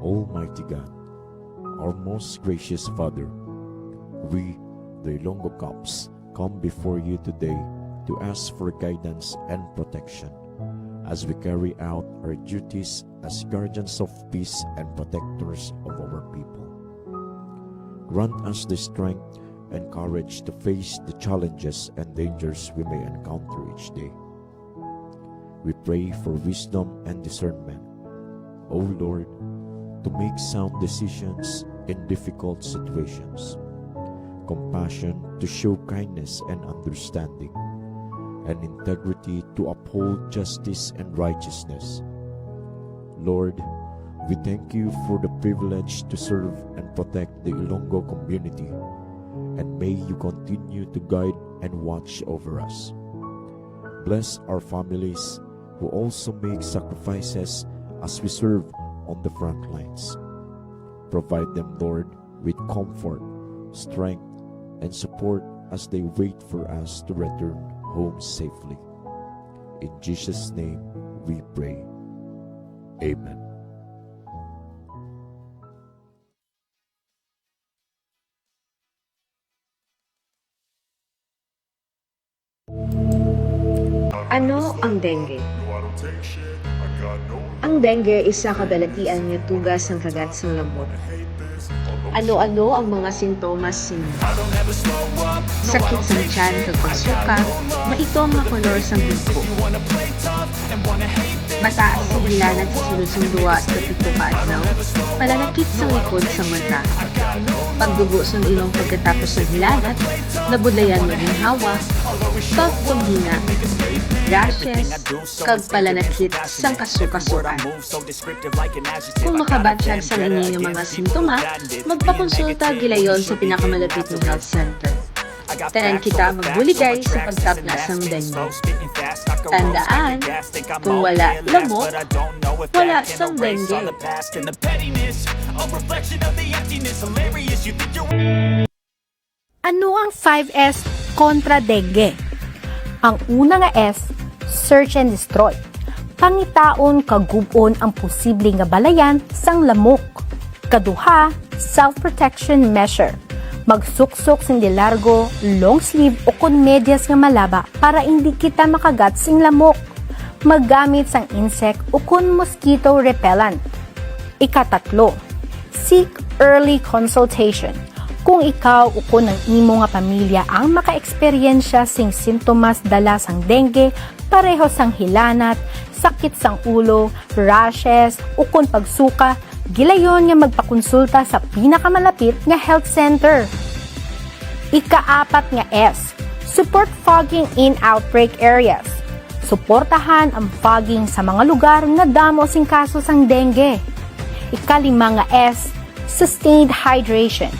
Almighty God, our most gracious Father, we, the Ilonggo Caps, come before you today to ask for guidance and protection as we carry out our duties as guardians of peace and protectors of our people. Grant us the strength and courage to face the challenges and dangers we may encounter each day. We pray for wisdom and discernment, O Lord, to make sound decisions in difficult situations, compassion to show kindness and understanding, and integrity to uphold justice and righteousness. Lord, we thank you for the privilege to serve and protect the Ilonggo community, and may you continue to guide and watch over us. Bless our families who also make sacrifices as we serve on the front lines. Provide them, Lord, with comfort, strength, and support as they wait for us to return home safely. In Jesus' name we pray. Amen. Ano ang dengue? Ang dengue ay isa kabalatian nga tugas ng kagat sa lamok. Ano-ano ang mga sintomas nimo? Sakit sa tiyan kag pagsuka, maito nga kolor sa buko. Mataas sa hilanat sa sulod-sundua sa pito ka adlaw, palalakit sa likod sa mata. Pagdugo sa ilong pagkatapos ng hilanat, nabudlayan ng hawa, pagpanghina, rashes, kag palanakit sang kasukasuan. Kung makabatsyag sa inyong mga simptoma, magpakonsulta gilayon sa pinakamalapit ng health center. Tanan kita magbuligay sa pagtapna sang dengue. Tandaan, kung wala lamok, wala sang dengue. Ano ang 5S kontra dengue? Ang una nga S, search and destroy. Pangitaon kagubon ang posibleng nga balayan sang lamok. Kaduha, self-protection measure. Magsuksok sing largo, long sleeve o kon medyas nga malaba para hindi kita makagat sing lamok. Maggamit sang insect o kon mosquito repellent. Ikatatlo, seek early consultation. Kung ikaw o kung ang imo nga pamilya ang maka-eksperyensya sing sintomas dala sang dengue, pareho sang hilanat, sakit sang ulo, rashes o kung pagsuka, gilayon nga magpakonsulta sa pinakamalapit nga health center. Ikaapat nga S, support fogging in outbreak areas. Suportahan ang fogging sa mga lugar nga damo sing kaso sang dengue. Ikalima nga S, sustained hydration.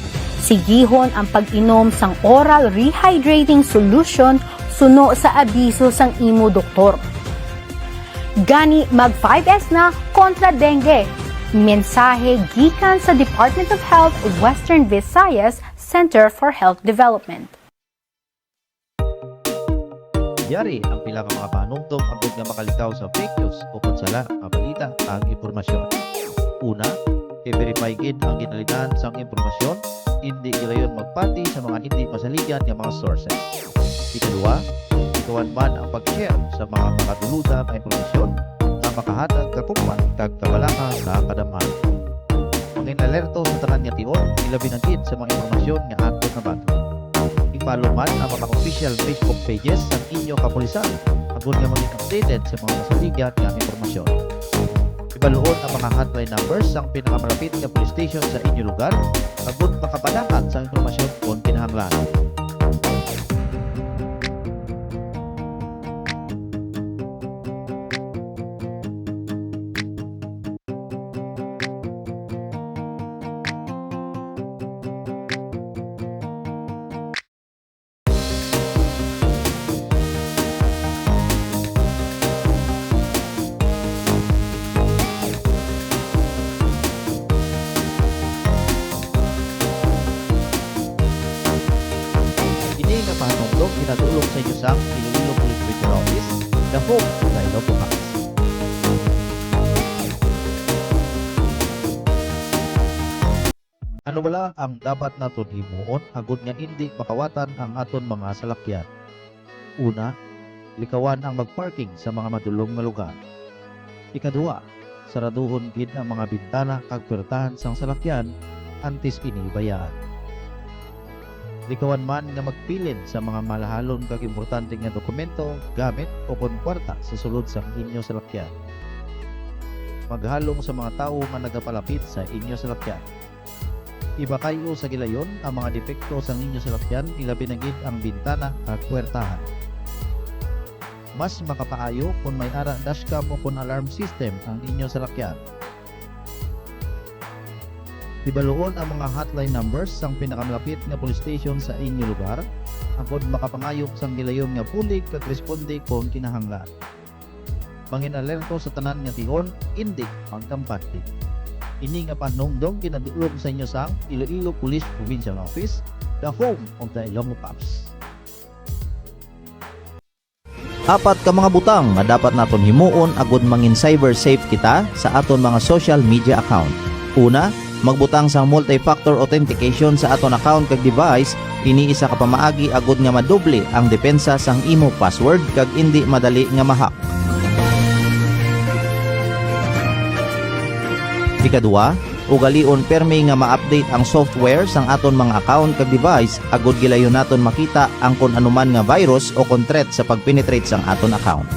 Sigihon ang pag-inom sang oral rehydrating solution suno sa abiso sang imo doktor. Gani mag 5S na kontra dengue. Mensahe gikan sa Department of Health Western Visayas Center for Health Development. Yari ang pila ka mga panungtong agad nga makalitaw sa fake news o konsala ang balita ang impormasyon. Una, i-verify gid ang ginalitan sang impormasyon, hindi gilayon magpati sa mga hindi masaligan nga mga sources. Ikaduwa, ikawan man ang pag-share sa mga makaduluta nga impormasyon na makahatag kapupan kag kabalaka sa kadamhan. Mangin-alerto sa tanan nga tion, ilabi na gid sa mga impormasyon nga ato na bato. I-follow man ang mga official Facebook pages sa inyo kapulisan agud nga maging updated sa mga masaligan nga impormasyon. Ibaluon ang mga hotline numbers sang pinakamalapit nga police station sa inyo lugar agud makapadakat sa impormasyon kung kinahanglan. Ano bala ang dapat naton himuon agud nga hindi makawatan ang aton mga salakyan? Una, likawan ang magparking sa mga madulong nga lugar. Ikaduha, saraduhon gid ang mga bintana kag puwertahan sang salakyan antes ini bayaan. Likawan man nga magpilin sa mga malahalon kag importante nga dokumento, gamit o kwarta sa sulod sang inyo salakyan. Maghalong sa mga tao nga nagapalapit sa inyo salakyan. Iba kayo sa gilayon ang mga depekto sa inyo salakyan, ilabi na gid ang bintana at puwertahan. Mas makapaayo kung may ara dashcam o kung alarm system ang inyo salakyan. Ibaluon ang mga hotline numbers sang pinakamalapit nga police station sa inyo lugar, agod makapangayok sang gilayon nga pulig kag responde kung kinahanglan. Manginalerto sa tanan nga tion, indi magkampante. Ini nga panungdong ginadulog sa inyo sang Iloilo Police Provincial Office, the home of the Ilonggo Cops. Apat ka mga butang nga dapat naton himuon agud mangin cyber safe kita sa aton mga social media account. Una, magbutang sa multi-factor authentication sa aton account kag device, iniisa ka pamaagi agud nga madoble ang depensa sang imo password kag indi madali nga ma-hack. Ikaduha, ugalion permi nga ma-update ang software sang aton mga account kag device agud gilayon naton makita ang kun anuman nga virus o kon threat sa pagpenetrate sang aton account.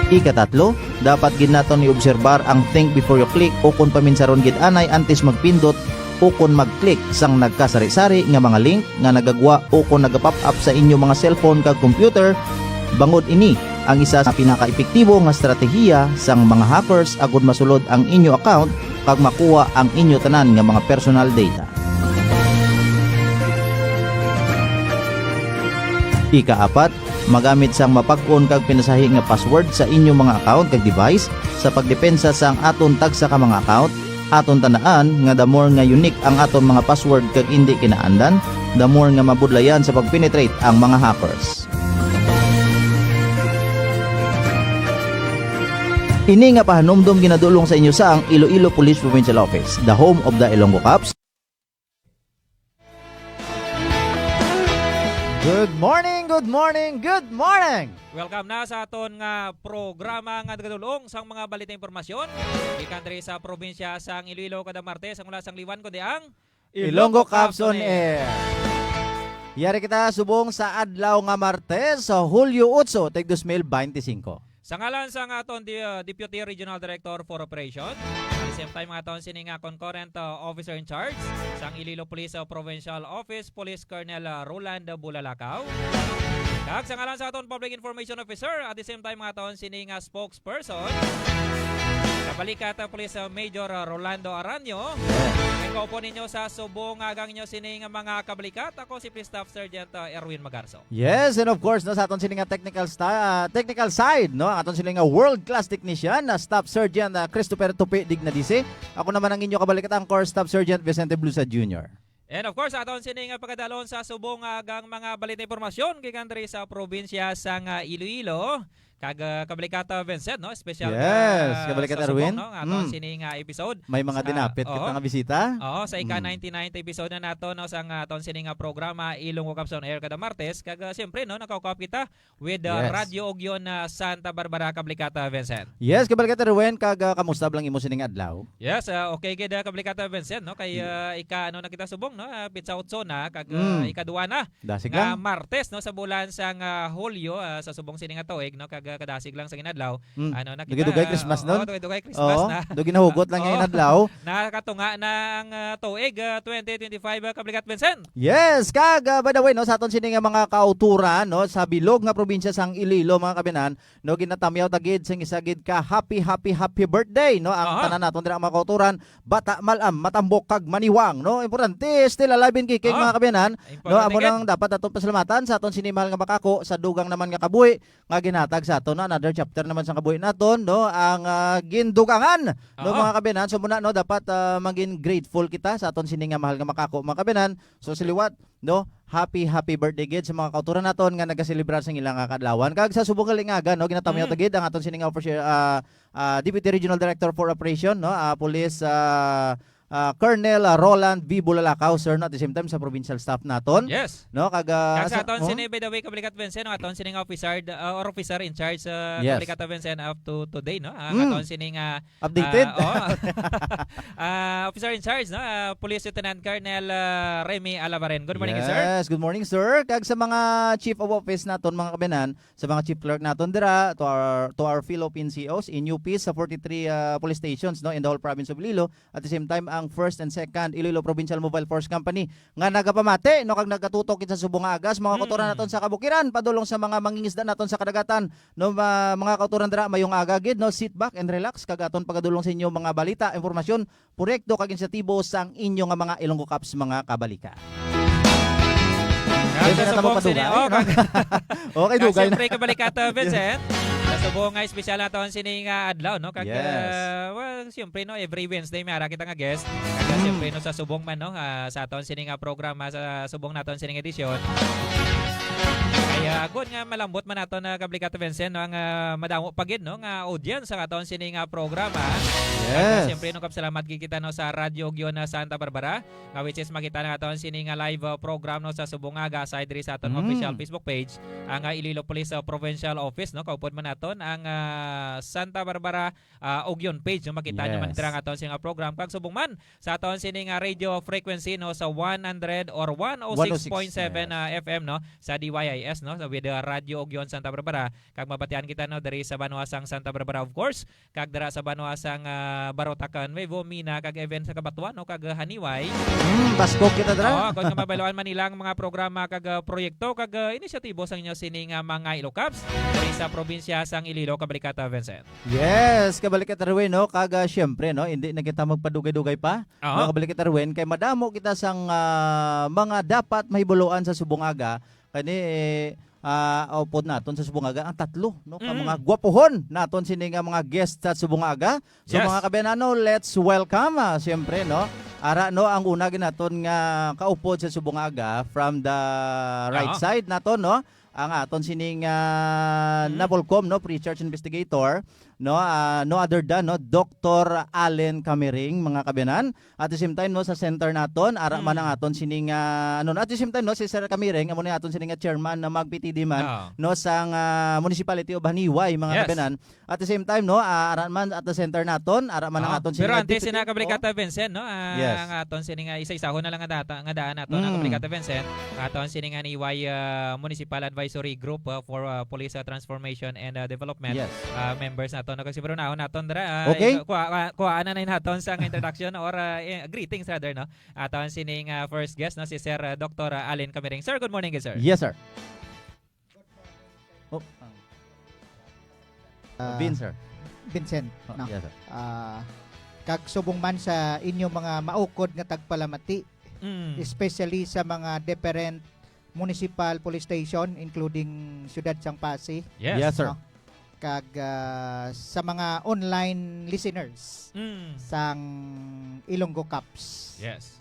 Ikatatlo, dapat gid naton iobserbar ang think before you click o kung paminsaron gid anay antes magpindot o kung mag-click sang nagkasari-sari nga mga link nga nagagwa o kung nagapop up sa inyo mga cellphone kag computer. Bangod ini ang isa sa pinaka-epektibo nga estratehiya sang mga hackers agud masulod ang inyo account kag makuha ang inyo tanan nga mga personal data. Ikaapat, magamit sang mapag-on kag pinasahi nga password sa inyo mga account kag device sa pagdepensa sang aton tagsa ka mga account. Aton tanaan nga the more nga unique ang aton mga password kag indi kinaandan, the more nga mabudlayan sa pagpenetrate ang mga hackers. Ini nga pahanumdum ginadulong sa inyo sa ang Iloilo Police Provincial Office, the home of the Ilonggo Cops. Good morning, good morning, good morning! Welcome na sa aton nga programa nga nagadulong sang mga balita impormasyon. Ikan diri sa probinsya sang Iloilo kada Martes ang mula sang liwan ko di ang Ilonggo Cops on Air. Yari kita subong sa adlaw nga Martes sa Hulyo 8, tig 2025. Sa ngalan sang aton Deputy Regional Director for Operation, at the same time aton sini nga concurrent officer in charge sang Iloilo Police Provincial Office, Police Colonel Roland Bulalakaw. Kag sa ngalan sa aton Public Information Officer, at the same time aton sini nga spokesperson Kabalikat Police Major Rolando Aranyo. Ikaw po ninyo sa subong agang nyo sini nga mga kabalikat. Ako si Police Staff Sergeant Erwin Magarso. Yes, and of course, no, sa aton sini nga technical side, no, aton sini nga world-class technician na Staff Sergeant Christopher Tupi Dignadice. Ako naman ang inyo kabalikat Anchor Staff Sergeant Vicente Blusa Jr. And of course, aton sini nga pagkadalon sa subong agang mga balita informasyon gikan diri sa probinsya sang Iloilo. Kag kabalikata Vincent, no? Special yes, kabalikata Erwin. No? Aton sini nga episode. May mga dinapit kita nga bisita. Oo, sa ika-99 episode na nato no sang aton sini nga programa Ilonggo Cops on Air kada Martes. Kag siyempre no nakaukaw kita with Radio Ogyon Santa Barbara kabalikata Vincent. Yes, kabalikata Erwin, kag kamusta lang imo sini nga adlaw? Yes, okay gid kabalikata Vincent, no? Kay ika ano na kita subong no, pizza utso na kag ika-2 na Dasig nga lang. Martes no sa bulan sang Hulyo sa subong sini nga tuig no kag kadasig lang sa ginadlaw. Ano na kita? Dugay Christmas nun? Dugay Christmas na. Dugi nahugot lang yung adlaw. Nakatunga na ang tuig 2025 kablikat Vincent. Yes, kag by the way no sa aton sini nga mga kauturan no sa bilog nga probinsya sang Iloilo mga kabinan no ginatamyaw tagid sing isagid ka happy birthday no ang tanan naton dira mga kauturan bata malam matambok kag maniwang no importante still alive in kicking mga kabinan no amo nang dapat atong pasalamatan sa aton sinimahal nga makako sa dugang naman nga kabuhi nga ginatag sa dato no another chapter naman sa kabuhi naton no ang gindugangan no Oo. mga kabinan. So muna no dapat maging grateful kita sa aton sini nga mahal nga makako mga kabinan. So siliwat no happy birthday gid sa mga kauturan naton nga nagaselebrar sa ilang kadlawan. Kag sa subong kalingaga no ginatamiyo gid ang aton sini nga Deputy Regional Director for Operation no Police Colonel Roland V. Bulalakaw sir no at the same time sa provincial staff naton Yes. no kag Kag sa aton sini by the way Kabalikat Vincent, ang aton sini nga officer or officer in charge sa Yes. Kabalikat Vincent up to today no. Ang aton sini nga updated. officer in charge no, Police Lieutenant Colonel Remy Alabaren. Good morning sir. Yes, good morning sir. Kag sa mga chief of office naton mga kabinan, sa mga chief clerk naton dira to our Philippine COs in UP sa 43 police stations no in the whole province of Iloilo. At the same time ang first and second Iloilo Provincial Mobile Force Company nga nagapamati no kag nagatutok sa subong nga agas mga kauturan naton sa kabukiran padulong sa mga mangingisda naton sa kadagatan no mga kauturan dira mayong aga gid no sit back and relax kag aton pagadulong sa inyo mga balita, impormasyon, proyekto kag inisyatibo sang inyo nga mga Ilonggo Caps mga kabalika. Kag sa subong sini Okay, dugay na. Siyempre Kabalikat Vincent. Sa subong nga espesyal naton sini nga adlaw no kag Yes. well siyempre no every Wednesday may ara kita nga guest. Kag siyempre no sa subong man no sa aton sini nga programa sa subong naton sini nga edisyon. Kaya good nga malambot man naton na Kabalikat Vincent no ang madamo pagid no nga audience sa aton sini nga programa. Yes. Siyempre no kapsalamat gid kita no sa Radyo Ogyon na Santa Barbara nga which is makita na aton sini nga live program no sa Subongaga side diri sa aton official Facebook page ang Iloilo Police Provincial Office no kaupod man naton ang Santa Barbara Ogyon page no makita nyo man Yes. dira nga aton sini nga program kag subong man sa aton sini nga radio frequency no sa 100 or 106.7 FM no sa DYIS no with Radio Ogyon Santa Barbara kag mabatian kita no diri sa Banuasang Santa Barbara of course kag dira sa Banuasang Barotacan, Nuevo Mina kag event sa Kabatuan no kag Haniway. Baskog kita dra. Oo, kung nga mabayloan man nilang mga programa kag proyekto kag inisyatibo sang inyo sini nga mga Ilo Caps diri sa probinsya sang Iloilo Kabalikat Vincent. Yes, kabalikat Erwin no kag syempre no hindi na kita magpadugay-dugay pa. Oo. No kabalikat Erwin kay madamo kita sang mga dapat mahibuluan sa Subongaga kani upod naton sa Subongaga ang tatlo no ka mga gwapohon naton sini nga mga guest sa Subongaga. So Yes. mga kabenano, let's welcome syempre no ara no ang una ginaton nga kaupod sa Subongaga from the right Oo. side naton no ang aton sining Napolcom no pre-charge investigator no no other than no Dr. Allen Camiring mga kabenan. At the same time no sa center naton ara man ang aton sining ano no, at the same time no si Sir Camiring amo ni aton sining chairman na mag-PTD man Oo. no sang municipality of Haniway mga Yes. kabenan. At the same time no ara man at the center naton ara man ang aton Pero sining antes sina Kabalikat Vincent no Yes. ang aton sini nga isa-isahon na lang nga daan naton ang Kabalikat Vincent aton sini nga Haniway Municipal Advisory Group for Police Transformation and Development. Yes. Members naton kasi pero naon naton dra Okay. kuha na naton sa introduction or greetings rather no aton sining first guest no si Sir Dr. Allen Camiring. Sir, good morning sir. Yes sir. Oh, Vince sir. Vincent, no? Yes sir. Kag subong man sa inyo mga maukod nga tagpalamati, especially sa mga different municipal police station including Ciudad Sangpasi, Yes. Yes sir. no? Kag sa mga online listeners sang Ilonggo Caps. Yes.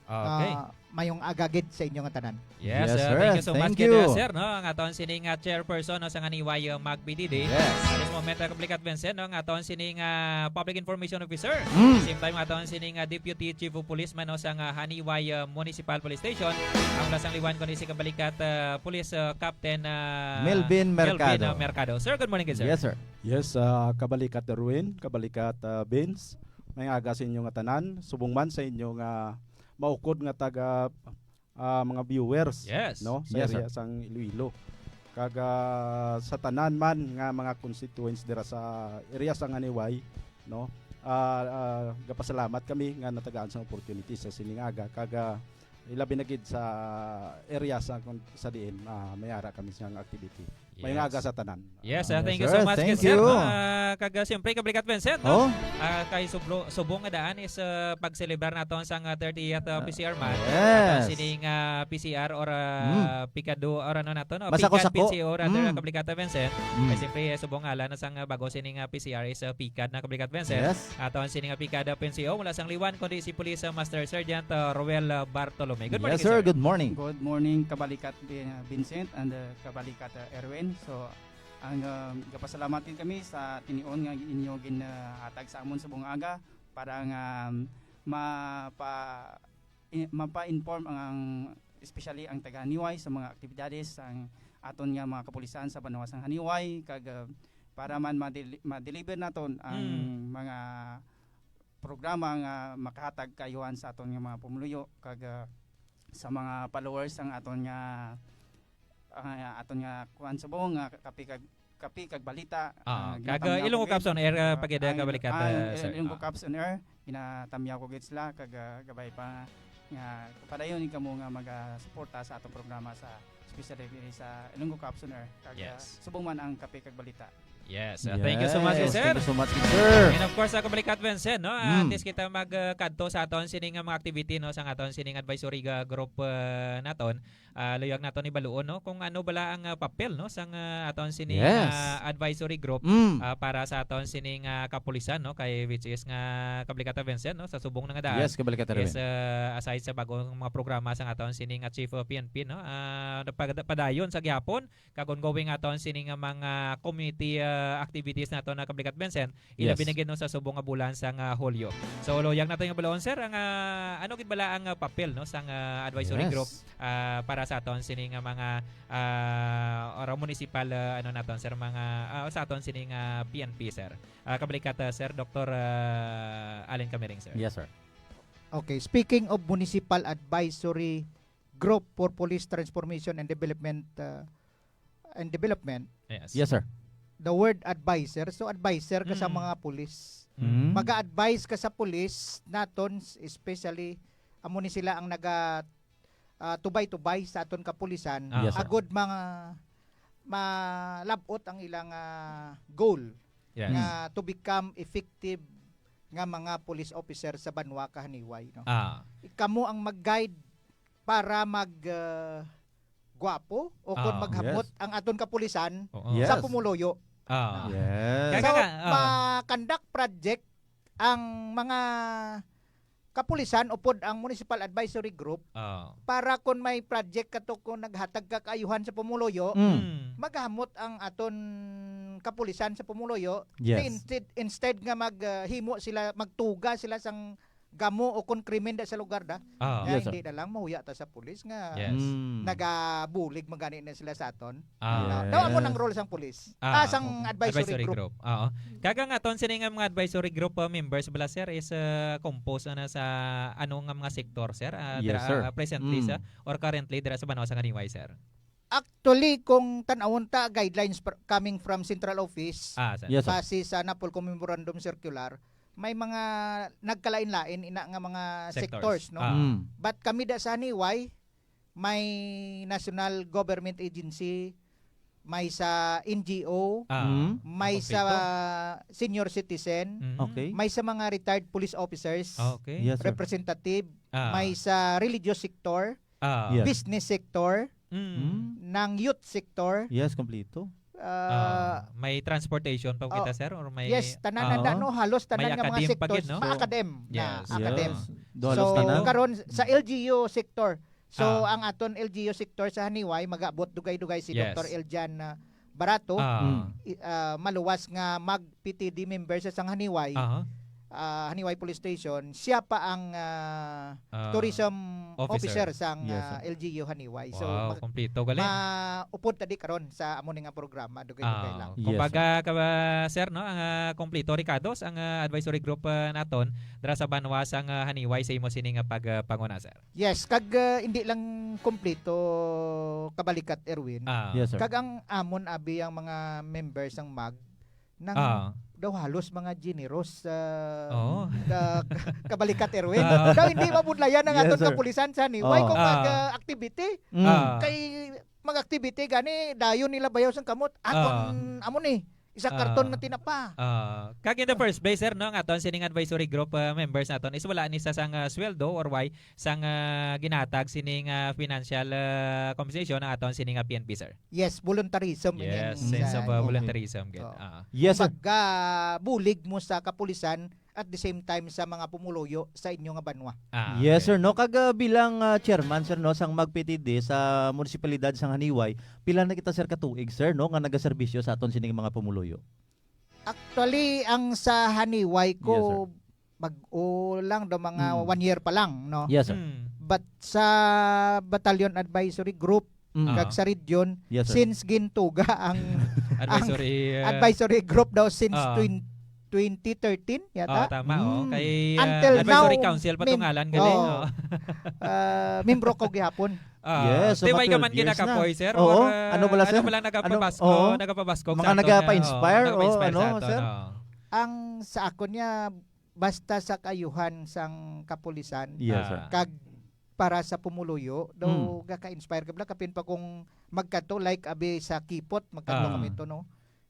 Ah. Okay. Mayong agagid sa inyo nga tanan. Yes, Yes, sir. thank you so much Thank you. sir no ang aton sining chairperson no sa Haniway Mag-PDD. Yes. At this moment Kabalikat Vincent no ang aton sining public information officer. Same time aton sining deputy chief of police man no sa Haniway Municipal Police Station. Ang lasang liwan ko ni si Kabalikat Police Captain Melvin Mercado. Mercado. Sir, good morning sir. Yes sir. Yes, kabalikat Erwin, kabalikat Vince, may aga sa inyo nga tanan, subong man sa inyo nga maukod nga taga mga viewers Yes. no sa Yes, area sang Iloilo. Kaga sa tanan man nga mga constituents dira sa area sang Haniway no. Gapasalamat kami nga natagaan sa opportunity sa siningaga kaga ilabi na gid sa area sa diin may ara kami sa activity. May Yes. aga sa tanan. Yes, Yes, thank you sir. so much, Thank sir. you. Kag siyempre kablikat Vincent, no? Oh, Kay subong nga daan is pag-celebrar naton sang 30th PCR month. yes. Sining PCR or pikado or ano nato no? Basta ko Pikad sako. PCR rather Mm. kablikat Vincent. Mm. Kay siyempre subong ala na sang bago sining PCR is pikad na kablikat Vincent. Yes. Aton sining pikad PNCO mula sang Liwan kundi si Police Master Sergeant Roel Bartolome. Good morning, Yes, sir. Good morning. Good morning, Kabalikat Vincent and Kabalikat Erwin. So, ang kapasalamatin kami sa tinion nga inyo ginahatag sa amon sa buong aga para nga mapa-inform ang especially ang taga Haniway sa mga aktibidades ang aton nga mga kapulisan sa banawasang Haniway kag para man ma-deliver naton ang mga programa nga makahatag kayuhan sa aton nga mga pumuluyo kag sa mga followers ang aton nga kuan sa buong nga kapi kag balita Kag Ilonggo Caps on Air pagida kabalikat sir. Ilonggo Caps on Air ginatamyaw ko gid sila kag gabay pa nga padayon ni kamo nga magasuporta sa atong programa sa especially sa Ilonggo Caps on Air kag Yes. subong man ang kapi kag balita. Yes, thank you so much, Yes, sir. Thank you so much, sir. And of course, kabalikat Vincent, no? At least kita magkadto sa aton sining mga activity no sa aton sining advisory group naton. Luyag naton ibaluon no kung ano bala ang papel no sang aton sining Yes. advisory group para sa aton sining kapulisan no kay which is nga kabalikat Vincent no sa subong nga daan. Yes, kabalikat rin. Is aside sa bagong mga programa sa aton sining Chief of PNP no padayon sa gihapon kag ongoing aton sining mga community activities nato na kabalikat Vincent ila Yes. binigyan no sa subong nga bulan sang Hulyo. So luyag nato nga balon sir ang ano gid bala ang papel no sang advisory Yes. group para sa aton sining mga or municipal ano naton sir mga sa aton sining PNP sir. Kabalikat sir Dr. Allen Camiring sir. Yes, sir. Okay, speaking of Municipal Advisory Group for Police Transformation and Development Yes. Yes, sir. the word advisor, so advisor ka sa Mm. mga pulis. Mm. Maga-advise ka sa pulis naton, especially amo ni sila ang naga tubay-tubay sa aton kapulisan. Yes, sir. Agod mga malabot ang ilang goal Yes. nga to become effective nga mga police officer sa Banwa Kahaniway, no. Kamo ang mag-guide para gwapo o kung maghamot ang aton kapulisan Yes. sa pumuloyo. Yes. So, Kaya ma-conduct project ang mga kapulisan upod ang Municipal Advisory Group para kung may project kato kung naghatag ka kaayuhan sa pumuloyo, maghamot ang aton kapulisan sa pumuloyo. Yes. Instead nga maghimo sila, magtuga sila sang gamo o kung krimen da sa lugar da. Yes, Hindi na lang mahuya ta sa pulis nga Yes. nagabulig magani na sila sa aton. Yes. Daw mo ng role sang pulis. Sang advisory group. Oo. Kaga nga ton sini nga mga advisory group members bala sir is composed na sa ano nga mga sektor sir? Yes, sir. Presently sa or currently dira sa Banwa sa Haniway sir. Actually, kung tanawon ta guidelines coming from Central Office, Sir. Yes, sir. base sa Napolcom Memorandum Circular, may mga nagkalain-lain ina nga mga sectors, no? But kami da sa Haniway, may National Government Agency, may sa NGO, may kompleto. sa senior citizen, Okay. may sa mga retired police officers, Okay. Yes, sir. representative, Ah. may sa religious sector, Yes. business sector, ng youth sector, Yes, kompleto. May transportation pa kita sir or may yes, tanan na no, halos tanan May nga mga academe sectors, pagid, no? pa-academ na Yes. academ. Dohalos So tanan. karon sa LGU sector. So Ah. ang aton LGU sector sa Haniway mag-abot dugay-dugay si Yes. Dr. Eljan Barato, Ah. maluwas nga mag-PTD member sa sang Haniway. Haniway Police Station, siya pa ang tourism officer sang Yes, sir. LGU Haniway. So Wow, kompleto galing. maupod tadi karon sa amo nga programa dugay-dugay lang. Yes, Kumbaga sir no ang kompleto Ricardos ang advisory group naton dira sa Banwa sang Haniway sa imo sini nga pagpanguna sir. Yes, kag hindi lang kompleto kabalikat Erwin. Yes, sir. Kag ang amon abi ang mga members ng MAG nang daw halos mga generous kabalikat Erwin. Daw hindi mabudlayan ang Yes, aton sir. kapulisan sa Haniway kung mag activity. Mm. Kay mag-activity gani dayon nila bayaw sang kamot. Aton amo ni isa karton nga tinapa. Kag in the first place sir no nga aton sining advisory group members naton is wala ni sa sang sweldo or why sang ginatag sining financial compensation ang aton sining PNP sir. Yes, voluntarism. Yes, yan sense sa- of voluntarism gid. Yes, sir. Pagka bulig mo sa kapulisan at the same time sa mga pumuloyo sa inyo nga banwa. Yes sir, no kag bilang chairman sir no sang magpitid sa munisipalidad sang Haniway, pila na kita sir katuig sir no nga nagaserbisyo sa aton sining mga pumuloyo. Actually, ang sa Haniway Yes, ko mag-o lang do mga 1 year pa lang, no? Yes sir. But sa Battalion Advisory Group kag sa region, Yes sir. since gintuga ang Advisory advisory group daw since Ah. 2013 yata. Tama kay Until advisory now, council patungalan gali. Membro ko gihapon. Yes, so Di ba ka man 12 years ginakapoy sir? Oo. Or, Ano pala, sir? Ano pala nagapabasko? Oo. Nagapabasko Mga nagapa-inspire, ano, sir? Ang sa ako niya basta sa kayuhan sang kapulisan Yes sir. kag para sa pumuluyo do gaka-inspire kabla kapin pa kung magkadto like abi sa Kipot magkadto kami to no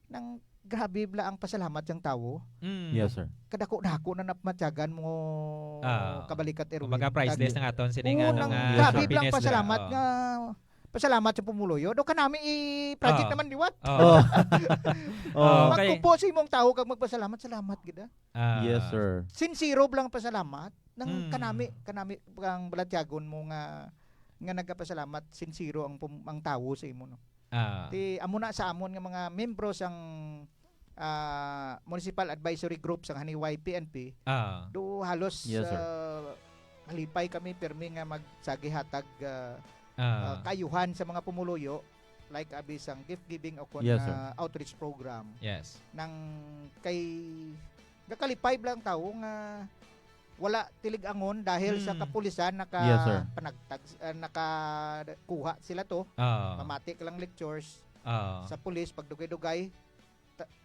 nang grabe bla ang pasalamat sang tawo Yes sir. kadako-dako na napmatyagan mo kabalikat Erwin. Kumbaga priceless ng aton sining Oo, ano nang nga grabe happiness lang pasalamat na, nga pasalamat sa pumuloyo do kanami i-project naman liwat. Oh. Okay. Magkupo sa imong tawo kag magpasalamat salamat gid. Yes sir. Sincero lang pasalamat nang kanami ang balatyagon mo nga nagapasalamat sincero ang tawo sa imo no. Ti amo na sa amon nga mga membro sang Municipal Advisory Group sang Haniway PNP. Do halos Yes, sir. malipay kami permi nga magsagihatag kayuhan sa mga pumuloyo like abi sang gift giving o kon Yes, sir. outreach program Yes. nang kay gakalipay lang tao nga wala tilig-angon dahil sa kapulisan Yes, sir. nakakuha sila to mamati ka lang lectures sa pulis pagdugay-dugay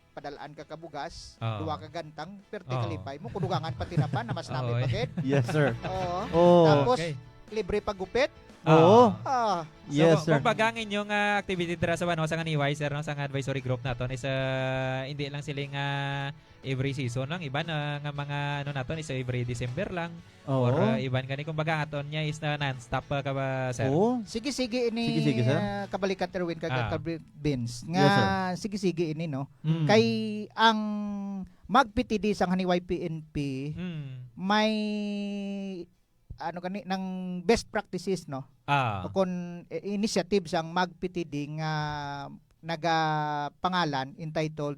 padalaan ka kabugas duwa ka gantang perti kalipay mo kudugangan pati na pa na mas namin Oy. bakit Yes sir. oo Oh. tapos Okay. libre pagupit Oo. So, Yes sir. kumbaga ang inyong activity dira sa sa Haniway sir no sa advisory group naton is hindi lang sila nga every season lang iban nga mga ano naton is every December lang or Oo. iban gani kumbaga aton niya is non-stop ka ba sir? Oo. sige-sige ini Sige-sige, sir. kabalikat Erwin kag Vince nga Yes, sir. sige-sige ini no Mm. kay ang magpitidi sang Haniway PNP may ano gani ng best practices no o kon initiative sang magpitidi nga nagapangalan entitled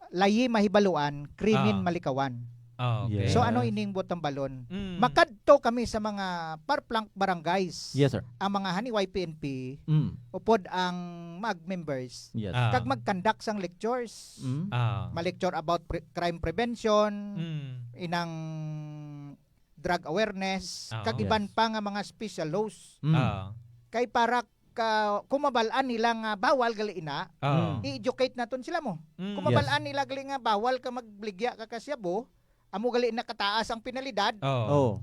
Layi Mahibaluan Krimen Malikawan. Okay. Yeah. So ano ining botang balon? Makadto kami sa mga parplank barangays. Yes sir. Ang mga Haniway PNP upod ang mag-members Yes. kag mag-conduct sang lectures. Ma-lecture about crime prevention, inang drug awareness, kag Yes. iban pa nga mga special laws. Kay para kumabalaan nila nga bawal gali ina, i-educate naton sila mo. Kumabalaan nila gali nga bawal ka magbligya ka kasyabo, amo gali na kataas ang penalidad. Oh.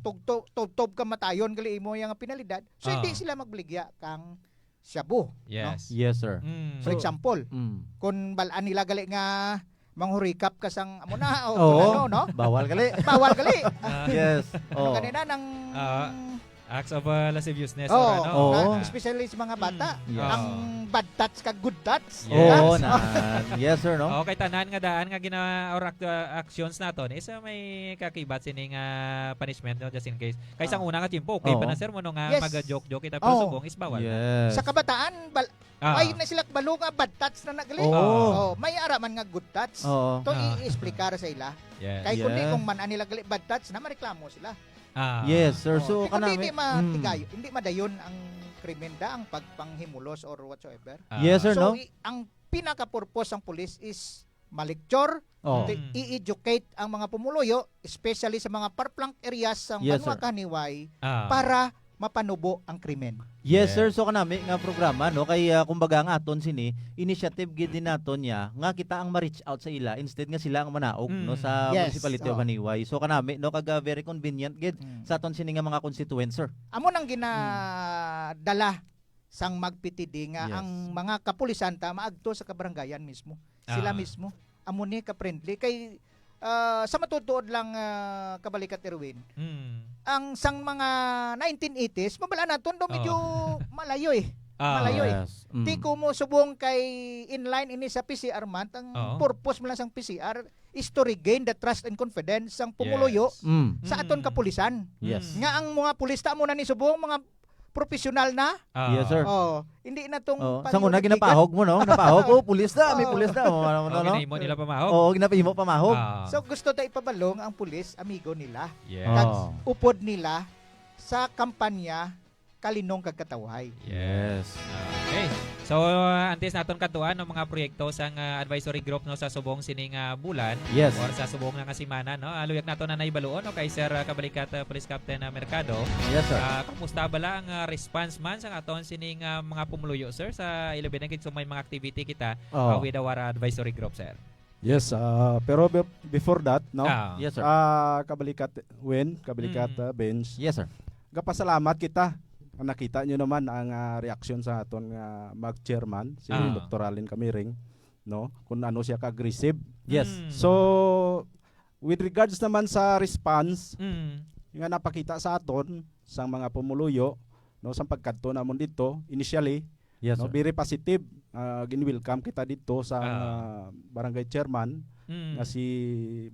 Tugtob ka matayon gali imo yang penalidad. So hindi sila magbligya kang syabo. Yes. Yes sir. For example, Mm. kung balaan nila gali nga manghurikap ka sang amo na o Oo. ano no? Bawal gali. Bawal gali. Yes. Ano Oh. kanina nang Acts of lasciviousness Oo. or ano. Oo. especially sa mga bata. Yes. Ang bad touch kag good touch. Oo Yes. na. Yes sir no. Okay, tanan nga daan nga gina or actions naton is may kakibat sining punishment no just in case. Kaysa ang una nga timpo okay Oo. pa na sir mo no nga Yes. maga-joke-joke kita pero Oo. subong is bawal. Yes. Sa kabataan ay na sila balo nga bad touch na nagali. Oo. May araman nga good touch. Oo. To i-explicar sa ila. Yes. Kay kundi Yeah. kung man nila gali bad touch na mareklamo sila. Yes sir. So Kung kanami. hindi matigayo, hindi madayon ang krimen da ang pagpanghimulos or whatsoever. Yes sir So no. ang pinaka-purpose ng police is ma-lecture, Oh. i-educate ang mga pumuloyo, especially sa mga parplank areas ng Yes, Banwa sir. Kaniway para mapanubo ang krimen. Yes sir, so kanami nga programa no kay kumbaga nga aton sini initiative gid din naton niya nga kita ang ma-reach out sa ila instead nga sila ang manaog no sa Yes, municipality of oo. Haniway. So kanami no kag very convenient gid sa aton sini nga mga constituents sir. Amo nang ginadala sang magpitidi nga Yes. ang mga kapulisan ta maagto sa kabarangayan mismo. Sila mismo amo ni ka friendly kay sa matutuod lang kabalikat Erwin. Ang sang mga 1980s mabala naton do medyo malayo eh. Malayo eh. Yes. Di ko mo subong kay inline ini sa PCR man ang purpose mo lang sang PCR is to regain the trust and confidence sang pumuluyo sa aton kapulisan. Yes. Nga ang mga pulis ta mo na ni subong mga profesional na. Yes, sir. Hindi na tong Sa una ginapahog mo, no? Napahog, pulis na, may pulis na. No? Ginahimo nila pamahog. Oo, ginapahimo pamahog. So gusto ta ipabalong ang pulis amigo nila. Yes. Oh. Upod nila sa kampanya kalinong kagkatawhay. Yes. Okay. So antes naton katuan ng mga proyekto sang advisory group no sa subong sining bulan Yes. or sa subong nga simana no. Luyag naton na naibaluon no kay Sir Kabalikat Police Captain Mercado. Yes, sir. Kamusta bala ang response man sang aton sining mga pumuluyo sir sa ilabin ng may mga activity kita with our advisory group sir. Yes, pero before that, no? Yes, sir. Kabalikat Win, kabalikat Benz. Yes, sir. Gapasalamat kita. Nakita nyo naman ang reaksyon sa aton mag-chairman, si Dr. Alin Camiring, no? Kung ano siya ka-aggressive. Yes. So, with regards naman sa response, nga napakita sa aton sa mga pumuluyo, no, sa pagkadto namon dito, initially, Yes, no, sir. very positive. Gin-welcome kita dito sa barangay chairman, nga si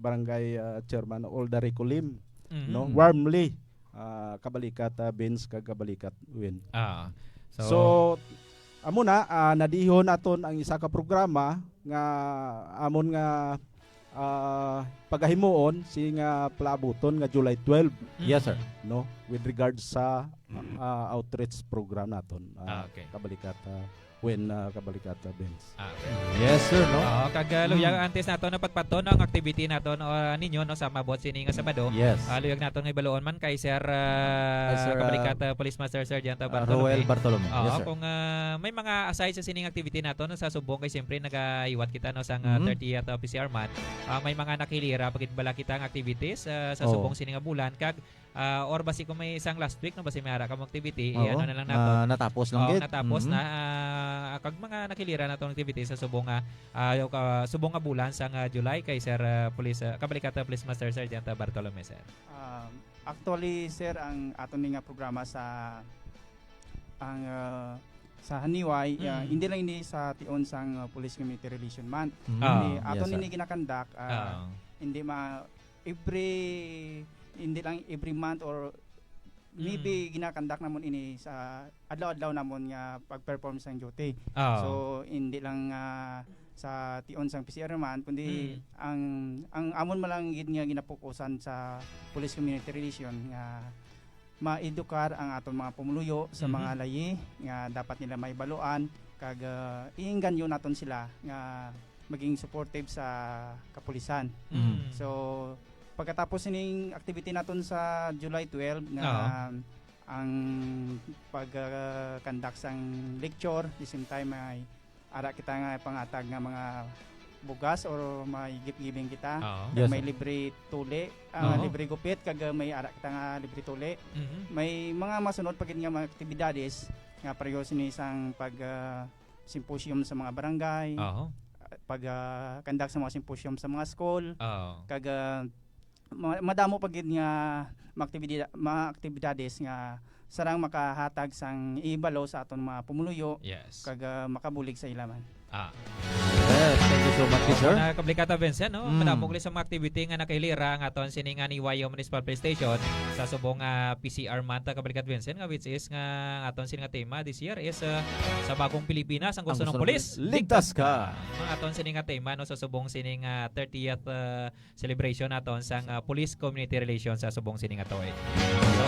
barangay chairman Olda Ricolim, no, warmly kabalikat Benz kag kabalikat Win. So amo na nadihon naton ang isa ka programa nga amon nga pagahimuon si nga palabuton nga July 12, Yes, sir. no, with regards sa outreach program naton. Okay. Kabalikat Win, kabalikat Benz. Yes, sir, no? Kag luyag antes nato na pagpaton ang activity naton ninyo no sa mabot sini nga Sabado. Yes. Luyag nato nga ibaloon man kay Sir Sir, Kabalikat Police Master Sergeant Roel Bartolome. Yes, sir. Kung may mga aside sa sining activity nato no sa subong kay siyempre nagaiwat kita no sang 30th PCR month. May mga nakilira pagit bala kita ang activities sa subong sining nga bulan kag or basi kung may isang last week no basi may ara ka mong activity ano na lang nato. Natapos lang gid. Natapos na kag mga nakilira natong activity sa subong nga bulan sang July kay Sir Police Kabalikat Police Master Sergeant Bartolome sir. Actually, sir, ang aton nga programa sa Haniway, hindi lang ini sa tion sang Police Community Relation Month. Hindi aton ini ginakandak hindi hindi lang every month or maybe ginakandak namon ini sa adlaw-adlaw namon nga pag-perform sang duty. So hindi lang sa tion sang PCR man kundi ang amon malang gid nga ginapokusan sa Police Community Relation nga maedukar ang aton mga pumuluyo sa mga layi nga dapat nila maibaluan kag iingganyo naton sila nga maging supportive sa kapulisan. So pagkatapos ning activity naton sa July 12 nga ang pag-conduct sang lecture, the same time ay ara kita nga pangatag nga mga bugas or may gift-giving kita. Yes, may libre tuli, libre gupit kag may ara kita nga libre tuli. May mga masunod pagid nga mga aktibidades nga pareho sini isang pag symposium sa mga barangay. Pag conduct sa mga symposium sa mga school. Kag madamo pagid nga mga aktibidades nga sarang makahatag sang ibalo sa aton mga pumuluyo kag makabulig sa ilaman. Yes, thank you so much, sir. Kablikata Vincent, no? Madamog sa mga activity nga nakilira ang aton sining ni Wayo Municipal Police Station sa subong PCR month Kablikat Vincent nga which is nga aton sining tema this year is sa bagong Pilipinas ang gusto ng pulis ligtas ka. Ang aton sining tema no sa subong sining 30th celebration aton sang Police Community Relations sa subong sining atoy. So,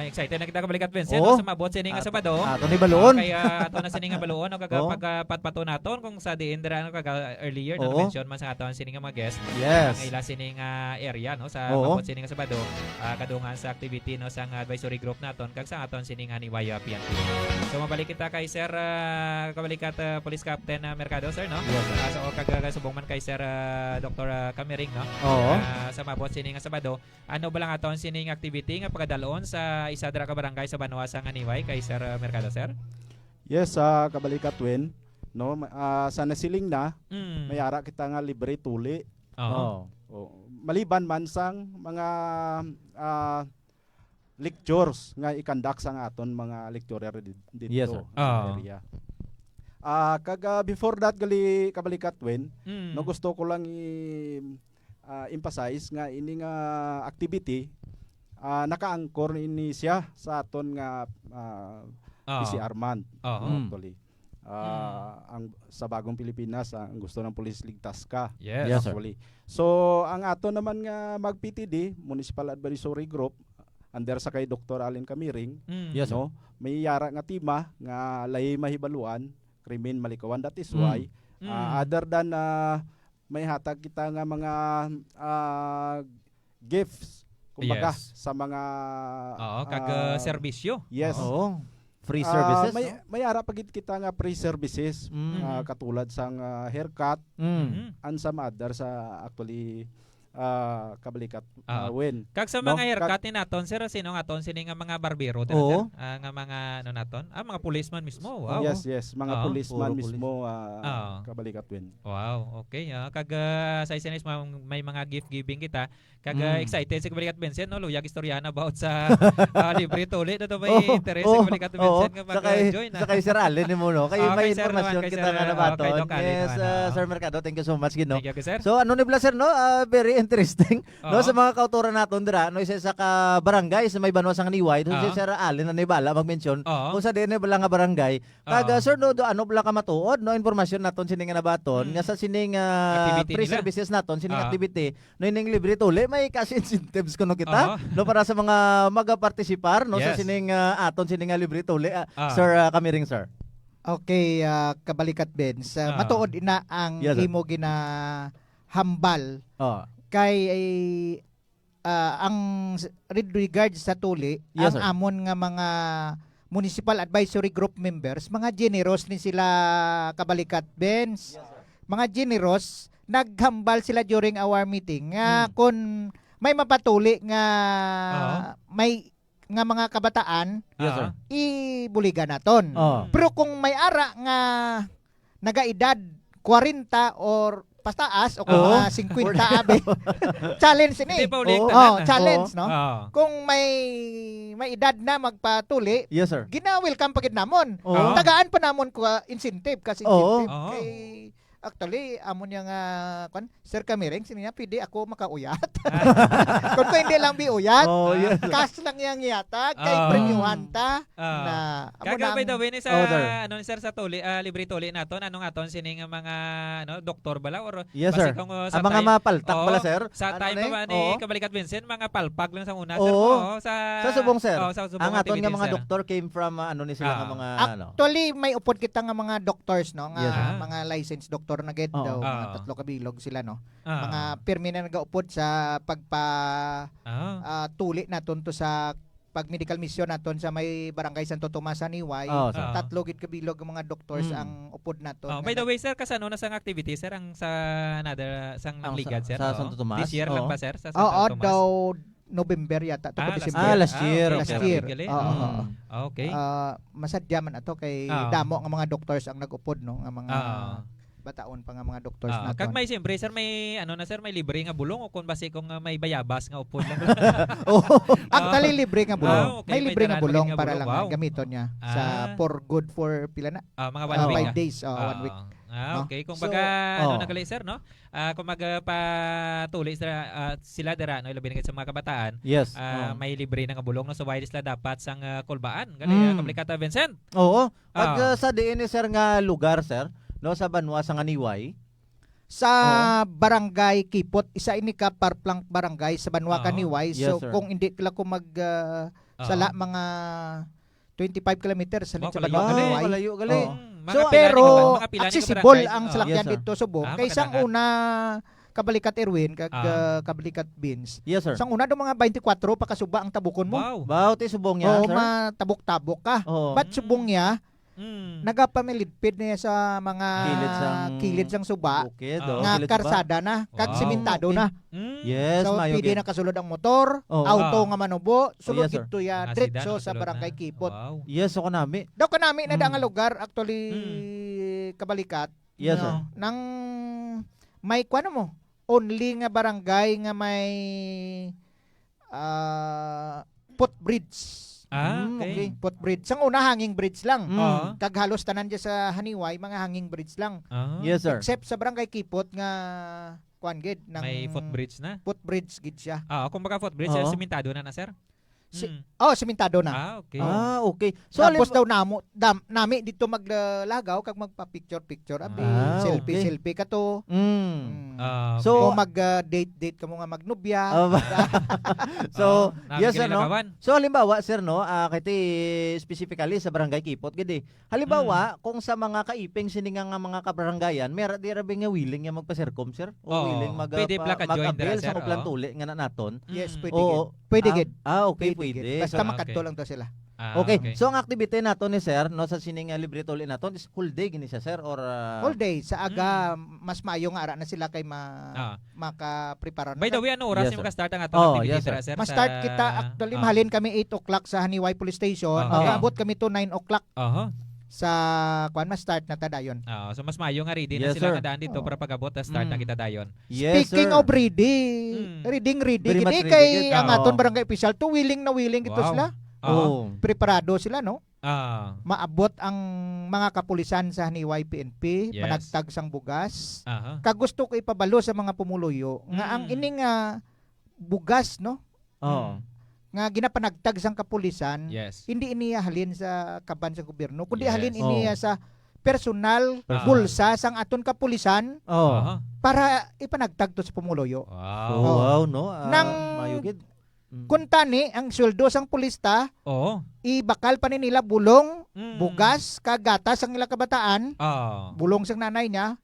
excited na kita Kablikat Vincent no, sa mabot sining nga Sabado. Aton ni baloon. Kaya aton na sining nga baloon no kag pagpatpato naton kung sa diin dira no kag earlier na mention man sa aton sining nga mga guest. Yes. Ang ila sining area no sa mabot sining nga Sabado kadungan sa activity no sang advisory group naton kag sa aton sining Haniway PNP. So mabalik kita kay Sir Kabalikat Police Captain Mercado sir no. Yes, So kag subong man kay Sir Dr. Camiring no. Sa mabot sining nga Sabado, ano ba lang aton sining activity nga pagdalon sa isa dira ka barangay sa Banwa sang Haniway kay Sir Mercado sir? Yes, sa Kabalikat Wen, no, sa nasiling na, Mm. may ara kita nga libre tuli. Oo. Maliban man sang mga lectures nga ikandak sang aton mga lecturer dito Yes, sir. sa area. Kaga before that gali Kabalikat Wen, Mm. no, gusto ko lang emphasize nga ini nga activity naka-anchor ini siya sa aton nga PCR month. Actually. Ang sa bagong Pilipinas ang gusto ng pulis ligtas ka. Yes. Yes, sir. Actually. So ang ato naman nga mag-PTD, Municipal Advisory Group, under sa kay Dr. Allen Camiring, Mm. Yes, sir. no, may yara nga tima nga lay mahibaluan, krimen malikawan. That is why other than may hatag kita nga mga gifts kumbaga Yes. sa mga Oo, kag serbisyo. yes. Oo. Free services. may may ara pagit kita nga free services Mm. katulad sang haircut Mm. and some other sa actually Kabalikat Wen. Kag sa No, mga haircut naton sir, sino nga ton sini nga mga barbero sir? Oo. Nga mga ano naton? Mga policeman mismo. Wow. Yes, mga Oo. policeman Puro mismo Oo. Kabalikat Wen. Wow, okay. Kag sa isinis may mga gift giving kita. Kag Mm. excited sa Kabalikat Benson, no? Luyag istoryan about sa libre tuli. Ito may Oo, interest oo, sa Kabalikat Benson nga mag-join. Sa kay Sir Allen mo, no? Kay Oo, may kay Sir informasyon naman, kay kita Sir, nga kay nabaton. Doc Allen Yes, naman, oo. Sir Mercado, thank you so much, Gino. Thank you, sir. So ano ni sir, no? Very interesting. No, Oo. sa mga kauturan naton dira, no, isa sa ka barangay sa may Banwa sang Niway, so si Oo. Sir Allen na nibala mag-mention Oo. kung sa dinhi bala nga barangay. Kag Oo. sir, no, ano bala ka matuod, no, informasyon naton sining nga nabaton, nga sa sining Activity free nila. services naton, sining Oo. activity, no ining libre tuli, may cash incentives kuno Oo. kita, no, para sa mga maga-participar, no, sa Yes. sining aton sining nga libre tuli. Oo. Sir Camiring, sir. Okay, Kabalikat Benz. Matuod ina ang Yes, sir. imo gina hambal Oh. kay ang regards sa tuli, Yes, ang sir. amon nga mga Municipal Advisory Group members, mga generous ni sila Kabalikat Benz. Mga generous, naghambal sila during our meeting nga kung may mapatuli nga may nga mga kabataan, Yes, sir. ibuligan naton. Oh. Pero kung may ara nga nagaedad 40 or pastaas o kung Oo. mga 50 abe, challenge Hindi ini. pa ulit. Challenge, no? Oo. Kung may edad na magpatuli, Yes, sir. gina-welcome pagid namon. Oo. Tagaan pa namon ko incentive kasi Oo. incentive Oo. kay actually amon yang Sir Camiring siniya pwede ako makauyat. Kung ko hindi lang biuyat, Oh, yes. cash lang yang yata kay Oo. premiuhan ta Oo. na amo Kaga na by the ang- way ni sa Oh, sir. ano ni sir sa tuli libre tuli naton ano nga ton sining mga doktor bala or Yes, basi sir. kung, Ang mga mapaltak Oo, pala, sir. sa Ano time ni? pa ba ni Oo. Kabalikat Vincent mga palpag lang sa una sir. Oo. Sa Sa subong, sir. sa subong Ang aton nga activities, mga sir. doktor came from ano ni sila nga mga ano. Actually, may upod kita nga mga doctors, no? Nga Yes, sir. mga licensed doctor na gid Oo. daw, mga Oo. tatlo kabilog sila, no? Ah. Mga pirmi na nagaupod sa Ah. tuli naton to sa pag medical mission naton sa may barangay Santo Tomas sa Niway. Oh, sir. Tatlo gid kabilog ang mga doctors Mm. ang upod naton. Oh, by the way sir kasano na sang activity sir ang sa another sang Ang ligad sir. sa Oo. Santo Tomas? This year lang Oo. ba sir sa Santo Oo, Tomas? daw November yata to December. last year. Last Okay. year. Gali. Oo. Okay. Masadya man ato kay Oo. damo nga mga doctors ang nagupod, no? Nga mga Oo. bataon pa nga mga doctors Ah, naton. kag may siyempre sir may ano na sir may libre nga bulong o kung basi kung may bayabas nga upod lang. Actually, libre nga bulong. okay. May libre nga May bulong nga para bulong. lang Wow. gamiton niya sa Ah. for good for pila na? Mga 1 week. 5 days, 1 week. No? Okay, kung So, baga ano oh. nagali sir no? Kung magpatuloy sila dira no ilabi na sa mga kabataan. Yes. May libre na nga bulong no so why sila dapat sang kulbaan. Gali Mm. Kablikata Vincent. Oo. Pag sa diin sir nga lugar sir, no, sa Banwa sa Nganiway. Sa barangay Kipot, isa ini ka parplang barangay sa Banwa Oo. Kaniway. Yes, So sir. kung hindi kila ko sala mga 25 kilometers sa Oh, sa kalayo. Banwa Gali, Kaniway. malayo gali. Oo. Mga So pila ni pero mga pila ni accessible kabarangay. ang Oo. salakyan Yes, sir. dito Subong. Kay sang makadangat. una Kabalikat Erwin kag Ah. Kabalikat Beans. Yes, sir. Sang una do mga 24 pa kasuba ang tabukon mo. Wow. Baw ti subong yan, Oo, sir. matabok-tabok ka. Oo. But subong niya, Mm. nagapamilidpid niya sa mga Kilid sang- kilid sang suba Bukid, Ah. oh, nga kilid ba? karsada na kag Wow. simentado na. Mm. Yes, So maayo pwede gid. na kasulod ang motor, Oo. auto nga manubo, sulod yes, sir. gito ya Mga diretso sedan, sa sulod barangay na. Kipot. Wow. Yes, ako nami. Daw kanami na da nga Mm. lugar actually kabalikat. Yes, no, sir. Nang may kuan mo, only nga barangay nga may footbridge. Okay. Footbridge. Sang una hanging bridge lang. Oo. Kag halos tanan dyan sa Haniway, mga hanging bridge lang. Yes, sir. Except sa barangay Kipot nga kuan gid nang May footbridge na. footbridge gid siya. Kung baka footbridge, Oo. simentado na sir? Si- Sementado na. Okay. Okay. So, Tapos daw nami dito maglagaw kag magpa-picture abi, okay. selfie ka to. Okay. So, O mag-date ka mo nga magnobya. So, Nami yes, sir, no? kinilakawan. So, halimbawa, sir, no, kiti specifically sa barangay Kipot, gidi. Halimbawa, kung sa mga kaiping sininga nga mga kabarangayan, meron di rabi nga willing nga magpa-circum, sir? O Oo. willing Pwede pala ka-join mag-avail dira, sir, sa kuplan oo. tuli nga na naton? Yes, Mm. pwede gid. Oo. Pwede gid. Okay, Pwede gid. pwede. Basta So, makadto okay. lang to sila. okay. So, ang activity nato ni sir, no, sa sining libre tuli naton is whole day gini siya, sir? Or, All day sa aga mas maayo nga ara na sila kay Ah. makaprepara na. By the way, ano oras Yes, yung sir. ka-start ang atong Oh, activity yes, sir. dira, sir? Ma-start sa- kita actually Ah. mahalin kami 8 o'clock sa Haniway Police Station. Okay. Mag-abot kami to 9 o'clock Aha. sa kuan ma-start na ta dayon. So mas maayo nga ready na Yes, sila sir. nga daan dito Oh. para pag-abot start na Mm. kita dayon. yes, Speaking sir. of reading, Mm. reading Very much gidi ready kay gid. ang Oo. aton barangay official to willing ito Wow. sila. Oh. Preparado sila no. maabot ang mga kapulisan sa Haniway PNP, Yes. managtag sang bugas. Aha. Kagusto ko ipabalo sa mga pumuluyo nga ang ining bugas no Oo. nga ginapanagtag sang kapulisan, Yes. hindi iniya halin sa kaban sa gobyerno, kundi Yes. halin iniya sa personal Ah. bulsa sang aton kapulisan Oo. Aha. para ipanagtag to sa pumuluyo. Wow. Oh, wow, no? Nang- mayugid. Kung tani ang sweldo sang pulista, Oo. ibakal pa ni nila bulong, Mm. bugas, kagatas ang ila kabataan, Ah. bulong sang nanay niya,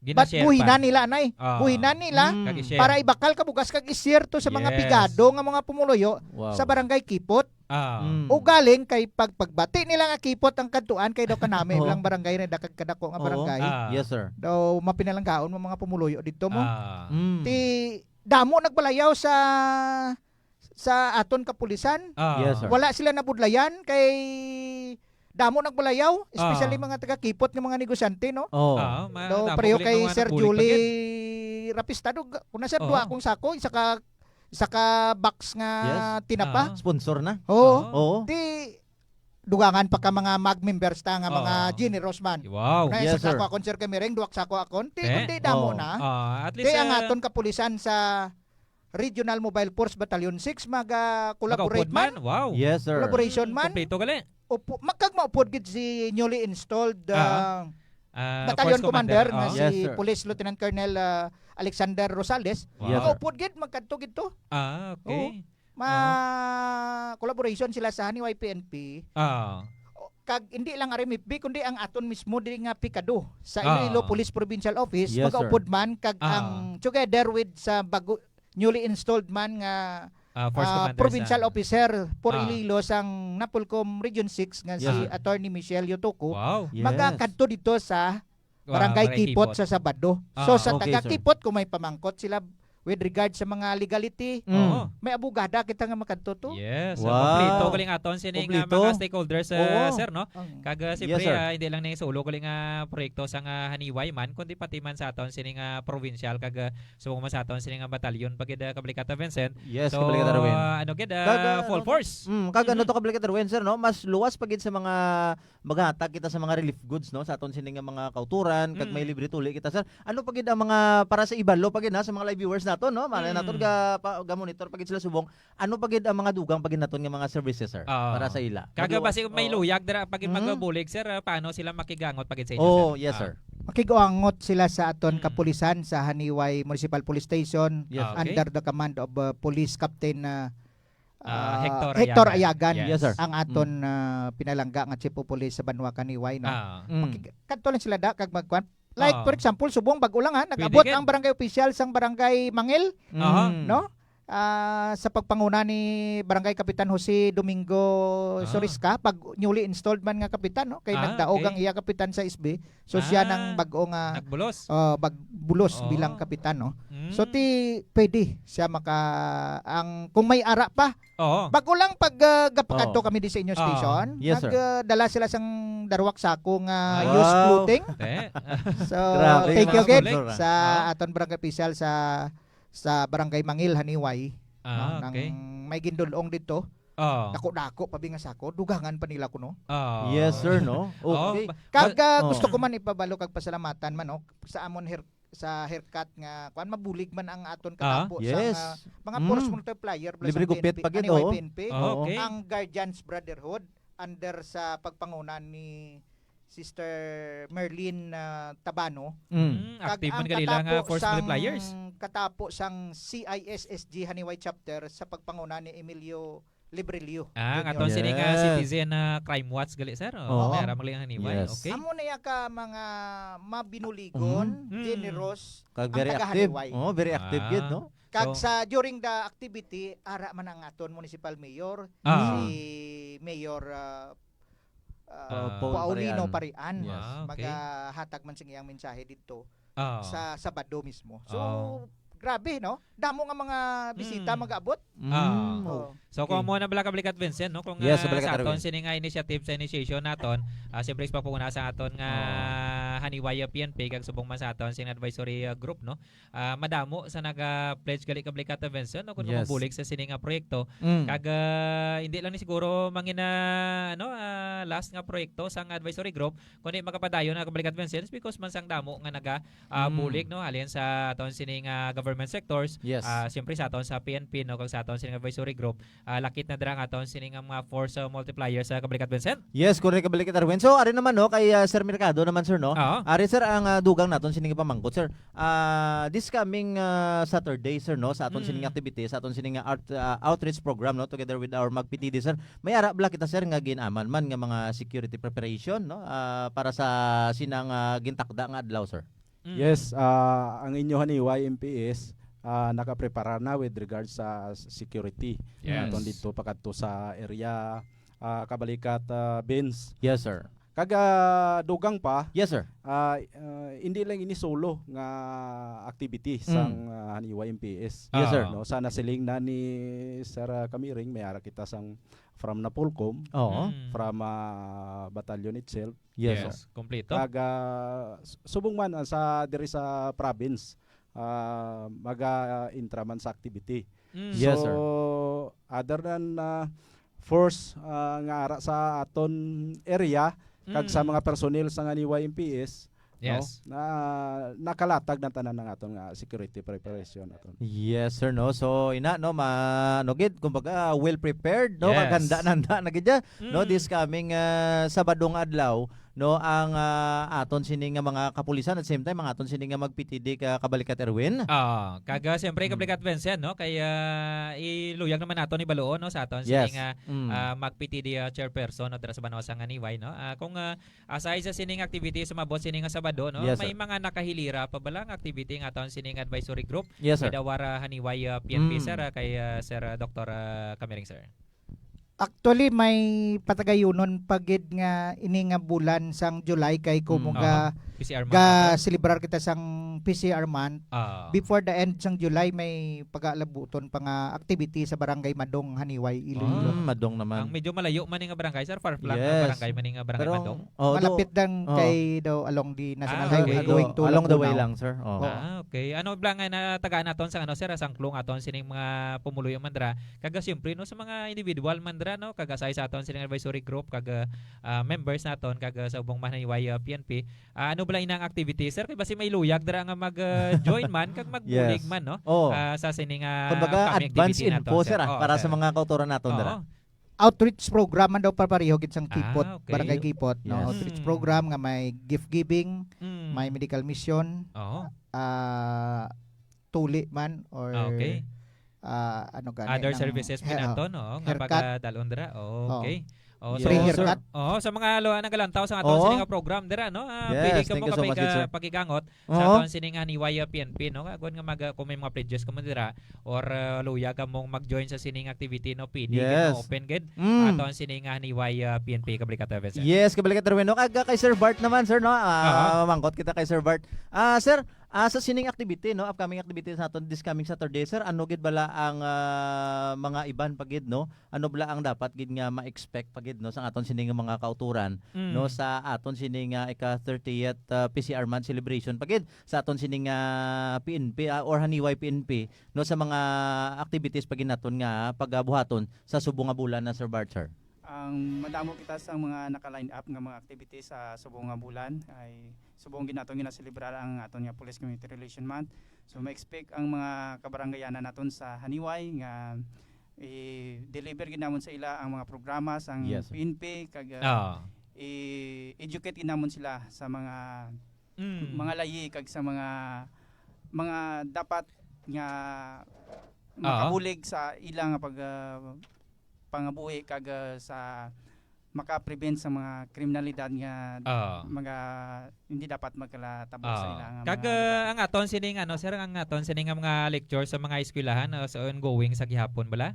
ba't Ginashare buhinan pa. nila anay? Ah. Buhinan nila Mm. Kag-ishare. para ibakal ka bugas kag isir to sa mga Yes. pigado nga mga pumuluyo Wow. sa barangay Kipot. Ah. Mm. O galing kay pagbati nila nga Kipot ang kadtuan kay daw kanami Oo. ilang barangay na dakag kadako nga Oo. barangay. Ah. Yes, sir. Daw mapinalanggaon mo mga pumuluyo dito mo. Ah. Mm. Ti damo nagbalayaw sa aton kapulisan. Ah. Yes, sir. Wala sila nabudlayan kay damo nagbalayaw, especially Ah. mga taga Kipot nga mga negosyante no. Oh. Do pareho kay Sir Julie Rapistado kuna sir Oo. duha akong sako isa ka box nga Yes. tinapa. Sponsor na. Oo. Oo. Di dugangan pa ka mga mag members ta nga mga Oo. generous man. Wow. Na Yes, isa sir. sako akon sir Kamireng, duwak sako akon. Ti Eh? kundi damo Oo. na. At least Kaya ang aton kapulisan sa Regional Mobile Force Battalion 6 collaborate man. Wow. Yes, sir. Collaboration man. Kompleto gali. Upo, magkagmaupod gid si newly installed Force Battalion Commander nga Oh. si Yes, sir. Police Lieutenant Colonel Alexander Rosales. Wow. Yes, sir. Makaupod gid magkadto gid to. Okay. Collaboration sila sa Haniway PNP. Kag hindi lang RMFB kundi ang aton mismo diri nga pikado sa Iloilo Police Provincial Office Yes, magaupod man kag Ah. ang together with sa newly installed man nga Force Commander provincial sa- officer for Ah. Iloilo sang Napolcom Region 6 nga Yes, si sir. Attorney Michelle Yotoko. Wow. Yes. Magakadto dito sa Barangay Kipot sa Sabado. So sa Okay, taga sir. Kipot kung may pamangkot sila with regard sa mga legality, Oo. may abogada kita nga makadto to. Yes. Wow. Kompleto galing aton sining Kompleto. mga stakeholders Oo. sir no. Ang- Kag Yes, siyempre sir. hindi lang ning solo galing proyekto sa Haniway man kundi pati man sa aton sining provincial kag subong man sa aton sining batalyon pag Kabalikata Vincent. Yes, So kabalik Darwin. ano gid Kag, full ano, force. Kag ano to kabalik Darwin, sir, no? Mas luwas pagid sa mga maghatag kita sa mga relief goods, no? Sa aton sining nga mga kauturan, kag may libre tuli kita, sir. Ano pagid ang mga para sa ibalo pagid na sa mga live viewers naton, no? Malay naton ga monitor pagid sila subong. Ano pagid ang mga dugang pagid naton nga mga services, sir? Oo. Para sa ila. Kag Magluwas- basi may Oo. luyag dira pag magbulig sir paano sila makigangot pagid sa inyo Oh, sir? yes, sir. Makiguangot sila sa aton Mm. kapulisan sa Haniway Municipal Police Station Yes. Okay. under the command of Police Captain Hector Ayagan. Yes. Yes, sir. Ang aton pinalangga nga chief of police sa Banwa Haniway no. Mm. Kadto lang sila da kag magkuan. Like Oo. for example, subong bag-o lang ha, nag-abot Pwede, ang barangay official sang barangay Mangil, Aha. Mm. no? sa pagpanguna ni Barangay Kapitan Jose Domingo Sorisca, pag newly installed man nga kapitan, no? Kay nagdaog ang iya kapitan sa SB. So siya nang bag-o nga nagbulos. bagbulos bilang kapitan, no? So pwede siya kung may ara pa. Bago lang pag gapakadto kami di sa inyo station, Yes, sir. nagdala sila sang darwak sako nga use clothing. So Grabe, thank you mga again sponsor, sa aton barangay official sa Barangay Mangil Haniway. Nang may gindulong dito. Dako-dako pabi nga sako, dugangan pa nila kuno. Yes, sir, no? Okay. Kag gusto ko man ipabalo kag pasalamatan man, no? Sa amon sa haircut nga kuan mabulig man ang aton katapo yes. sa mga force multiplier plus Libre ang gupit PNP, pa gid, Haniway oo. PNP, Okay. ang Guardians Brotherhood under sa pagpangunan ni Sister Merlin Tabano. Active man kanila nga force multipliers. Katapo sang CISSG Haniway chapter sa pagpangunan ni Emilio Librelio. Ang Junior. aton sini nga citizen crime watch gali sir. Mayara magli ang Haniway. Yes. Okay. Amo na ya ka mga mabinuligon, generous, Kag ang very active. taga-Haniway. Very active gid, no? Kag So- sa during the activity, ara man ang aton municipal mayor, si Mayor Paulino Parian. Yes. Okay. Magahatag man sing iyang mensahe dito Oh. sa Sabado mismo. So, Oh. grabe, no? Damo nga mga bisita mag-abot. Oh. So kung mo na bala kablikat Vincent, no, kung Yes, sa Balikat aton Arwin. sini nga initiative sa initiation naton, siyempre sa pagpuna sa aton nga Haniway PNP kag subong man sa aton sing advisory group, no. Madamo sa naga-pledge gali kablikat Vincent, no, kung Yes. mabulig sa sini nga proyekto. Kag hindi lang ni siguro mangina last nga proyekto sang advisory group kundi makapadayon na kablikat Vincent because man sang damo nga naga bulig, no, alin sa aton sini nga government sectors. Yes. Siyempre sa aton sa PNP, no, kag sa aton sini nga advisory group, lakit na dira nga aton sini nga mga force multiplier sa kablikat Vincent. Yes, correct ka balik Arwin. So, ari naman, no, kay Sir Mercado naman, sir, no? Oo. Ari, sir, ang dugang naton sining pamangkot, sir. This coming Saturday, sir, no, sa aton sining activity, sa aton sining outreach program, no, together with our MagPTD, sir. May ara bala kita, sir, nga ginaman man nga mga security preparation, no, para sa sinang gintakda nga adlaw, sir. Yes, ang inyo Haniway MPS nakaprepara na with regards sa security. Yes. Aton dito pakadto sa area kabalikat Benz. Yes, sir. Kaga dugang pa, Yes, sir. hindi lang ini solo nga activity sang Haniway MPS. Yes, sir. No, sana siling na ni Sir Kamiring may ara kita sang from Napolcom, Oo. from battalion itself. Yes, sir. Yes, kompleto. Kaga subong man sa diri sa province maga-intraman sa activity. Yes, so, sir. other than force nga ara sa aton area kag sa mga personnel sa Haniway MPS, Yes. no, na nakalatag na tanan ng aton nga security preparation aton. Yes, sir, no. So ina, no, manugid kumbaga well prepared, no, Yes. kaganda na gid no, this coming Sabadong adlaw, no, ang aton sining nga mga kapulisan at same time ang aton sining nga magPTD ka kabalikat Erwin. Kaga siyempre kablikat Vincent, no, kay iluyag naman naton ni Baluon, no, sa aton Yes. sini nga mag-PTD chairperson no, dira sa Banawa sang Haniway, no. Kung aside sa sining activity sa mabot sining nga Sabado, no, Yes, may mga nakahilira pa balang activity nga aton sining advisory group. Yes, sir. Medawara Haniway PNP sir, kay Sir Dr. Kamiring sir. Actually may patagayunon pagid nga ini nga bulan sang July kay kumoga PCR ga celebrar kita sang PCR month. Before Before the end sang July may pagalabuton pa nga activity sa Barangay Madong Haniway Iloilo. Madong ang naman. medyo malayo man nga barangay sir, far flung Yes. nga barangay man nga barangay Madong. Malapit lang kay daw along the National okay. Highway going to along the way Lanao. lang, sir. Oh. Okay. Ano blang na tagaan naton sa sir, sangklong aton sining mga pumuluyo mandra. Kaga siyempre no sa mga individual mandra, no, kaga sa aton sining advisory group kaga members naton kaga sa ubong Haniway PNP. Ano bala inang activity sir, kay basi may luyag dira nga mag-join man kag magbulig Yes. man, no. Oh. Sa sining Kumbaga upcoming advance activity info, sir, Oo, para sir. sa mga kautoran naton dira. Oo. Outreach program man daw pareho gid sang Kipot, okay. Barangay Kipot, no. Yes. Outreach program nga may gift giving, Mm. may medical mission, Oo. tuli man or Okay. ano gani Other ng services he- pinaton, no, nga haircut. pagdalon dira. Okay. Oh, Yes, Free sir. haircut. sa mga luha ng galantaw sa aton Oo. sining nga program dira no. Yes, Pwede ka thank mo you so much, sir. pagigangot sa Oo. aton sining nga niway PNP no. Kung nga kung may mga pledges ka mo dira or luya ka mong mag-join sa sining activity no PD Yes. no open gid Mm. aton sining nga niway PNP Kablikat events. Yes, kabalik ka Erwin. No, kay Sir Bart naman, sir, no? Mangkot kita kay Sir Bart. Sir, sa sining activity, no? Upcoming activity sa aton this coming Saturday, sir, ano gid bala ang mga iban pagid, no? Ano bala ang dapat gid nga ma-expect pagid, no, sa aton sining nga mga kauturan, no, sa aton sining ika 30th PCR month celebration pagid sa aton sining PNP or Haniway PNP, no, sa mga activities pagid naton nga pagabuhaton sa subong nga bulan na Sir Bart, sir. Ang madamo kita sa mga naka-line up nga mga activities sa subong nga bulan ay subong ginatong ginaselebrar ang aton nga Police Community Relation Month. So ma-expect ang mga kabaranggayanan naton sa Haniway nga i-deliver ginamon sa ila ang mga programa sang Yes, sir. PNP kag i-educate ginamon sila sa mga layi kag sa mga dapat nga makabulig sa ilang pangabuhi kag sa maka-prevent sa mga kriminalidad nga mga hindi dapat magkalatabo sa ilang Kag ang aton sining ano sir ang aton sining nga mga lecture sa mga eskwelahan sa ongoing sa gihapon bala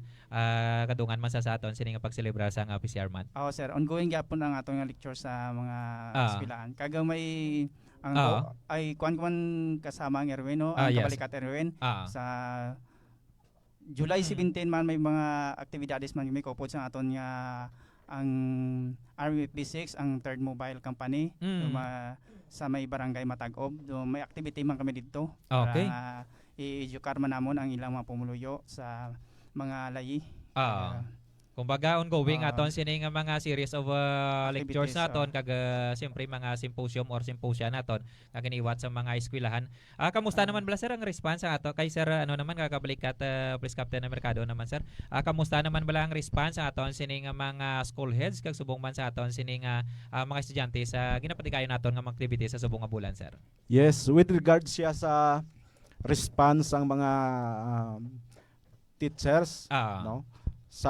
kadungan man sa aton sining nga pagselebrar sa PCR month. Sir, ongoing gyapon ang atong nga lecture sa mga eskwelahan. Kag may ay kuan kasama ang Erwin no, ang Yes. Kabalikat Erwin sa July 17 man may mga aktibidades man may kopod sa aton nga ang RMFB6 ang third mobile company sa may barangay Matag-Ob. May activity man kami dito Okay. para i-educar man namon ang ilang mga pumuluyo sa mga layi. Kumbaga ongoing aton sining nga mga series of lectures Activities, naton kag siyempre mga symposium or symposia naton kag iniwat sa mga eskwelahan. Kamusta naman bala sir ang response sa ato kay sir ano naman Kabalikat Police Captain ng Mercado naman sir. Kamusta naman bala ang response sa aton sining nga mga school heads kag subong man sa aton sining mga estudyante sa ginapatigayon naton nga mga activity sa subong nga bulan sir. Yes, with regards siya sa response ang mga teachers, no? Sa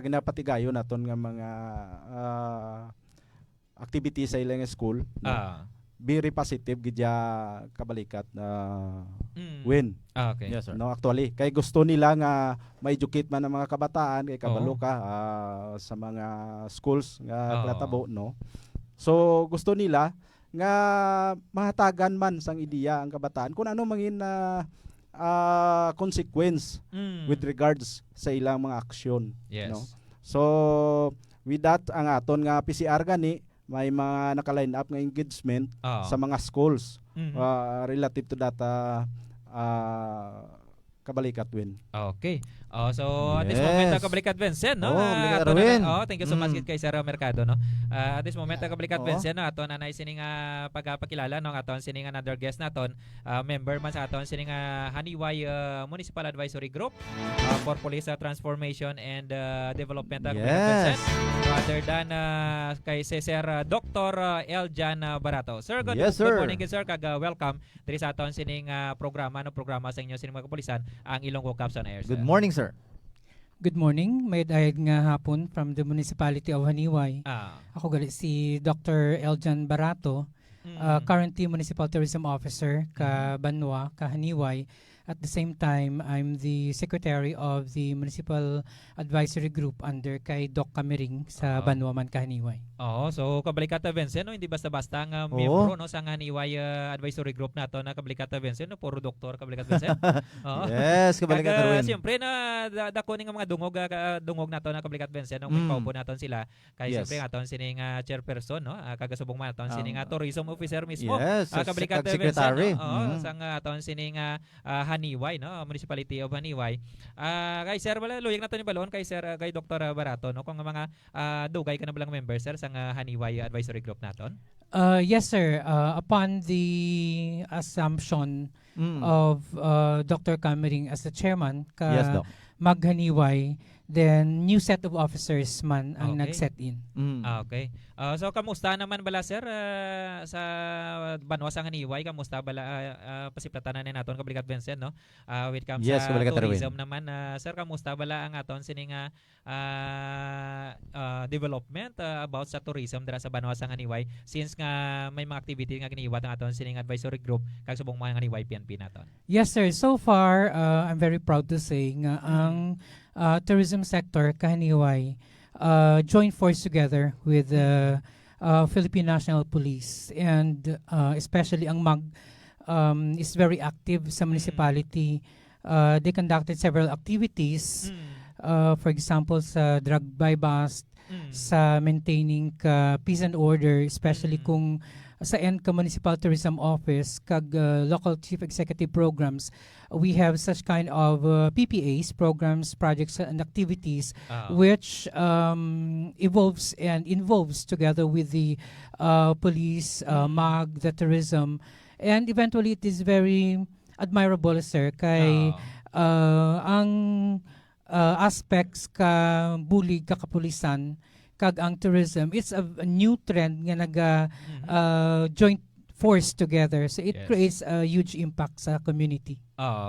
ginapatigayon naton nga mga activities sa ilang school, no? Very positive gidya Kabalikat win. Okay. Yes, sir. No, actually kay gusto nila nga ma-educate man ang mga kabataan kay kabalo ka sa mga schools nga platabo, no. So gusto nila nga mahatagan man sang ideya ang kabataan kung ano mangin na consequence with regards sa ilang mga aksyon. Yes. No? So with that ang aton nga PCR gani may mga naka-line up nga engagement sa mga schools relative to that Kabalikat win. Okay. So at this moment Kabalikat Vincent no. Thank you so much kay Sir Mercado no. At this moment Kabalikat Vincent no aton anay sining pagpakilala no aton sining another guest naton member man sa aton sining Haniway Municipal Advisory Group for Police Transformation and Development Kabalikat Vincent. Other than kay Sir Dr. Eljan Barato. Sir, good morning sir kag welcome diri sa aton sining programa sa inyo sining mga kapulisan ang Ilonggo Cops on Air. Good morning, sir. Good morning. May dayag nga hapon from the Municipality of Haniway. Ako gali si Dr. Eljan Barato, currently Municipal Tourism Officer ka Banwa, ka Haniway. At the same time, I'm the Secretary of the Municipal Advisory Group under kay Doc Camering sa Banwa man ka Haniway. So Kabalikat Vincent no, hindi basta-basta nga miyembro no sa Haniway Advisory Group nato na Kabalikat Vincent no, puro doktor Kabalikat Vincent. Yes, Kabalikat Erwin. Siyempre na dako ning mga dungog nato na Kabalikat Vincent no, paupo naton sila kay siyempre naton sining chairperson no, kagasubong man naton sining tourism officer mismo. Yes, Kabalikat Secretary. Vincent no, sang aton sining Haniway no, Municipality of Haniway. Kay sir bala luyag naton ni balon kay sir kay Dr. Barato no kung mga dugay ka na balang member sir sang Haniway Advisory Group naton. Yes sir, upon the assumption of Dr. Camering as the chairman ka Yes, Doc. Maghaniway then new set of officers man ang Okay. nag-set in. Okay. So kamusta naman bala sir sa Banwa sa Haniway, kamusta bala pasiplatanan ni naton kablikat Vincent no? With comes Yes, sa kablikat Erwin. tourism naman sir, kamusta bala ang aton sining development about sa tourism dira sa Banwa sa Haniway, since nga may mga activity nga giniwat ang aton sining advisory group kag subong mga Haniway PNP naton. Yes sir, so far I'm very proud to say nga ang tourism sector kahaniway joined force together with the Philippine National Police, and especially ang MAG is very active sa municipality. They conducted several activities, for example sa drug buy bust, sa maintaining peace and order, especially kung sa ENCA Municipal Tourism Office kag local chief executive programs, we have such kind of PPAs, programs, projects and activities which evolves and involves together with the police, MAG, the tourism, and eventually it is very admirable sir kay ang aspects ka bulig ka kapulisan kag ang tourism, it's a new trend nga joint force together, so it creates a huge impact sa community.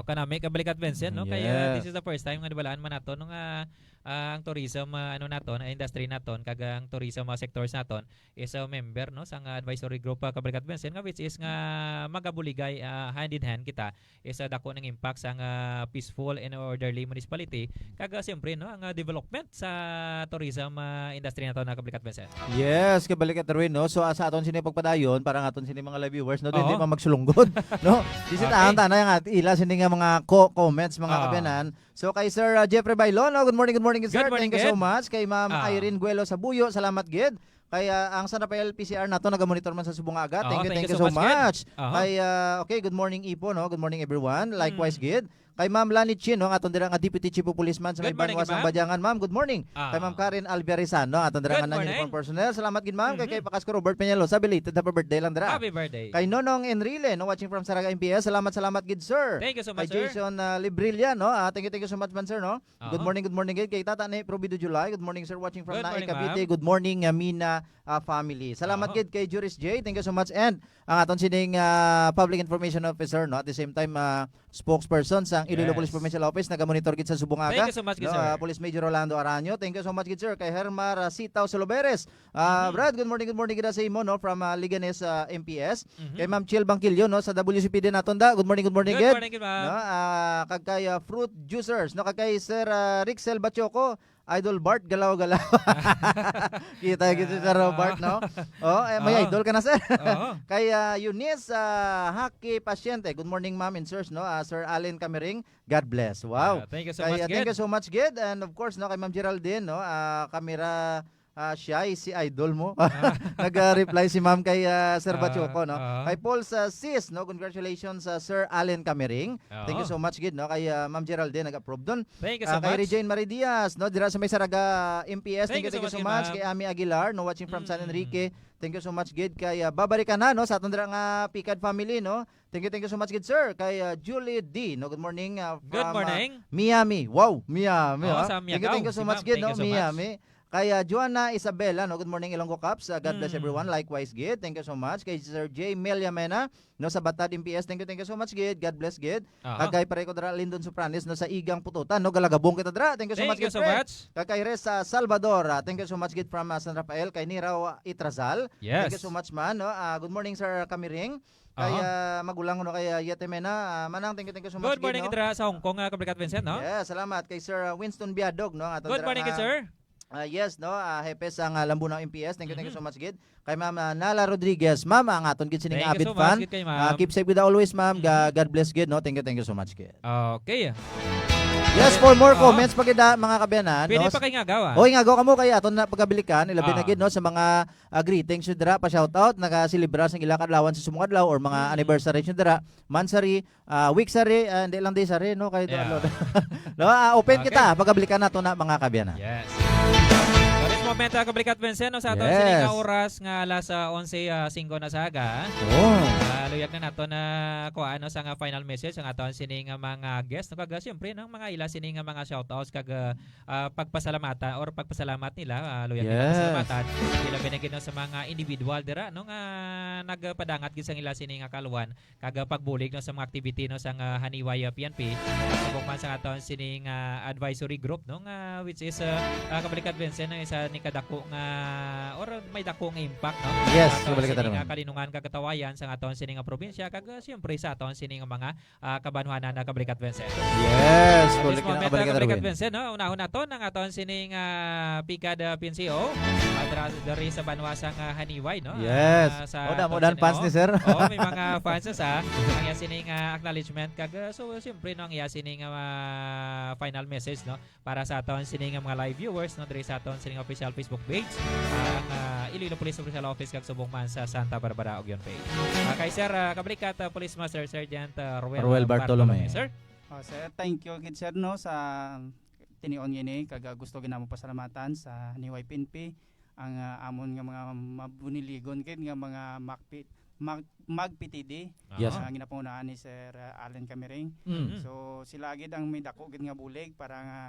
Kanami kabalikat Vincent no, kay Yes. this is the first time nga nabalaan man naton nung ang tourism naton, industry naton kag ang tourism sectors naton is a member no sang advisory group kabalikat Vincent nga, which is nga magabuligay hand in hand kita is dako ng impact sang peaceful and orderly municipality kag siyempre no ang development sa tourism industry naton na kabalikat Vincent. Yes, kabalikat Erwin no. So sa aton sini pagpadayon parang aton sini mga live viewers no, hindi pa magsulunggod no. Bisitahan ta na yang ila sini nga mga comments mga kabyanan. So kay Sir Jeffrey Bailon, no? Good morning sir. Good morning, Thank you so Gid. much. Kay Ma'am Irene Guelo sa Buyo, salamat gid. Kay ang San Rafael PCR nato nagamonitor man sa Subong Aga. Thank you so much. Gid. Kay okay, good morning Ipo no. Good morning everyone. Likewise gid. Kay Ma'am Lani Chin, no, aton dira nga Deputy Chief of Policeman sa may Good morning, Banwa sang ma'am. Badyangan. Ma'am, good morning. Kay Ma'am Karen Alviarizan, no, aton dira Good nga morning. uniform personnel. Salamat gid ma'am. Kay Pakasko Robert Peñalosa, belated happy birthday lang dira. Happy birthday. Kay Nonong Enrile, no, watching from Saraga MPS. Salamat gid sir. Thank you so Kay much sir. Jason Librilla, no. Thank you so much man sir, no. Good morning gid. Kay Tata ni Provido July. Good morning sir, watching from Good Naik morning, Cavite. Good morning Mina family. Salamat gid kay Juris J. Thank you so much, and ang aton sining public information officer, no, at the same time spokesperson sa Iloilo Police Provincial Office, nagamonitor gid sa Subong Aga. Thank you so much gid No, sir. Police Major Rolando Aranyo. Thank you so much gid sir. Kay Hermar Sitaw Soloberes. Brad, good morning gid sa imo, no, from Liganes MPS. Kay Ma'am Chiel Bangkilyo, no, sa WCPD naton da. Good morning Good gid. morning gid ma'am. No, kag kay Fruit Juicers, no, kag kay Sir Rixel Bachoco, Idol Bart galaw-galaw. Kita gid si Sir Bart, no. May idol ka na sir. Kay Eunice Haki Pasyente. Good morning ma'am and sirs, no. Sir Allen Camering, God bless. Wow. Thank you so Kay, much thank gid. you so much gid, and of course no kay Ma'am Geraldine, no, kamera siya si idol mo. Nag-reply si ma'am kay Sir Bachoco, no. Kay Paul sa sis, no, congratulations sa Sir Allen Camering. Thank you so much gid, no, kay Ma'am Geraldine nag-approve doon. Thank you so Kay much. Regine Marie Diaz, no, dira sa may Saraga MPS. Thank you Thank you so so much, much. ma'am. Kay Ami Aguilar, no, watching from San Enrique. Thank you so much gid kay babalikan na, no, sa aton dira nga Pikad family, no. Thank you so much gid sir. Kay Julie D, no, good morning from Good morning. Miami. Wow, Miami. Sa Thank Miagaw. you so Si much ma'am, gid, thank no, you so much. Miami. Kay Joanna Isabela, no, good morning Ilonggo Caps. God bless everyone. Likewise gid. Thank you so much. Kay Sir J Melia Mena, no, sa Batad MPS. Thank you so much gid. God bless gid. Kay Pareco dra Lindon Sopranis, no, sa Igang Pututan, no, galagabong kita dra. Thank you so much Thank you gid. so Fred. much. Kay Reza Salvador, thank you so much gid from San Rafael. Kay Niraw Itrazal. Yes. Thank you so much man, no. Good morning Sir Kamiring. Kay magulang, no, kay Yetemena. Manang thank you so much Good morning gid, no. dira sa Hong Kong kablikat Vincent no. Yeah, salamat kay Sir Winston Biadog, no. Aton Good dira morning nga- gid sir. Yes, no, Hepes ang Lambunang MPS. Thank you so much gid. Kay Ma'am Nala Rodriguez, Ma'am, ang aton gid sining Thank you avid so fan. much gid kay ma'am. Keep safe with always, Ma'am. God bless gid, no. Thank you so much gid. Okay. Yes, for more comments pag mga kabayanan, Pwede no. pa kay nga gawa. Oy, nga ka mo kay aton na pagabilikan, ilabi na gid, no, sa mga greetings yun dira, pa shoutout, nagasilibra sa ilang kadlawan sa sumong adlaw or mga anniversary yun dira, mansary, weeksary, hindi lang daysary, no, kay no, open kita pagabilikan nato na mga kabayanan. Yes. So this moment kablikat Vincent no, sa aton Yes. sining nga oras nga alas 11:05 na saga. Oh. luyag na nato na kuha ano sa nga final message ang aton sini nga mga guest no kag siyempre nang mga ila sini nga mga shoutouts kag pagpasalamatan or pagpasalamat nila luyag na pasalamatan ila binigyan sa mga individual dira no nga nagpadangat gid sa ila sini nga kaluwan kag pagbulig no sa mga activity no sa nga Haniway PNP subong man sa aton sini nga advisory group no nga which is Kabalikat Vincent no isa ni kadako nga or may dako nga impact no Yes, kabalikat naman. Kalinungan kagatawayan sa aton sini nga probinsya kag siyempre sa aton sini nga mga kabanwanan na Kabalikat Vincent. Yes, Kabalikat Vincent no unahon naton ang aton sini nga Pikad PNCO dari sa banwasang Haniway no. Yes. Modan fans ni sir. May mga fans sa ang iya sini nga acknowledgement kag so siyempre no ang iya sini nga final message no para sa aton sini nga mga live viewers no diri sa aton sini nga official Facebook page ang Iloilo Police Official Office kag subong man sa Santa Barbara og yon page. Kay Sir Kabalikat Police Master Sergeant Ruel Bartolome. Sir. Sir, thank you gid sir no sa tinion ngini kag gusto ginamo pasalamatan sa Haniway PNP ang amon nga mga mabuniligon gid nga mga mag-PTD ang ginapangunahan ni Sir Allen Camiring. So sila gid ang may dako gid nga bulig para nga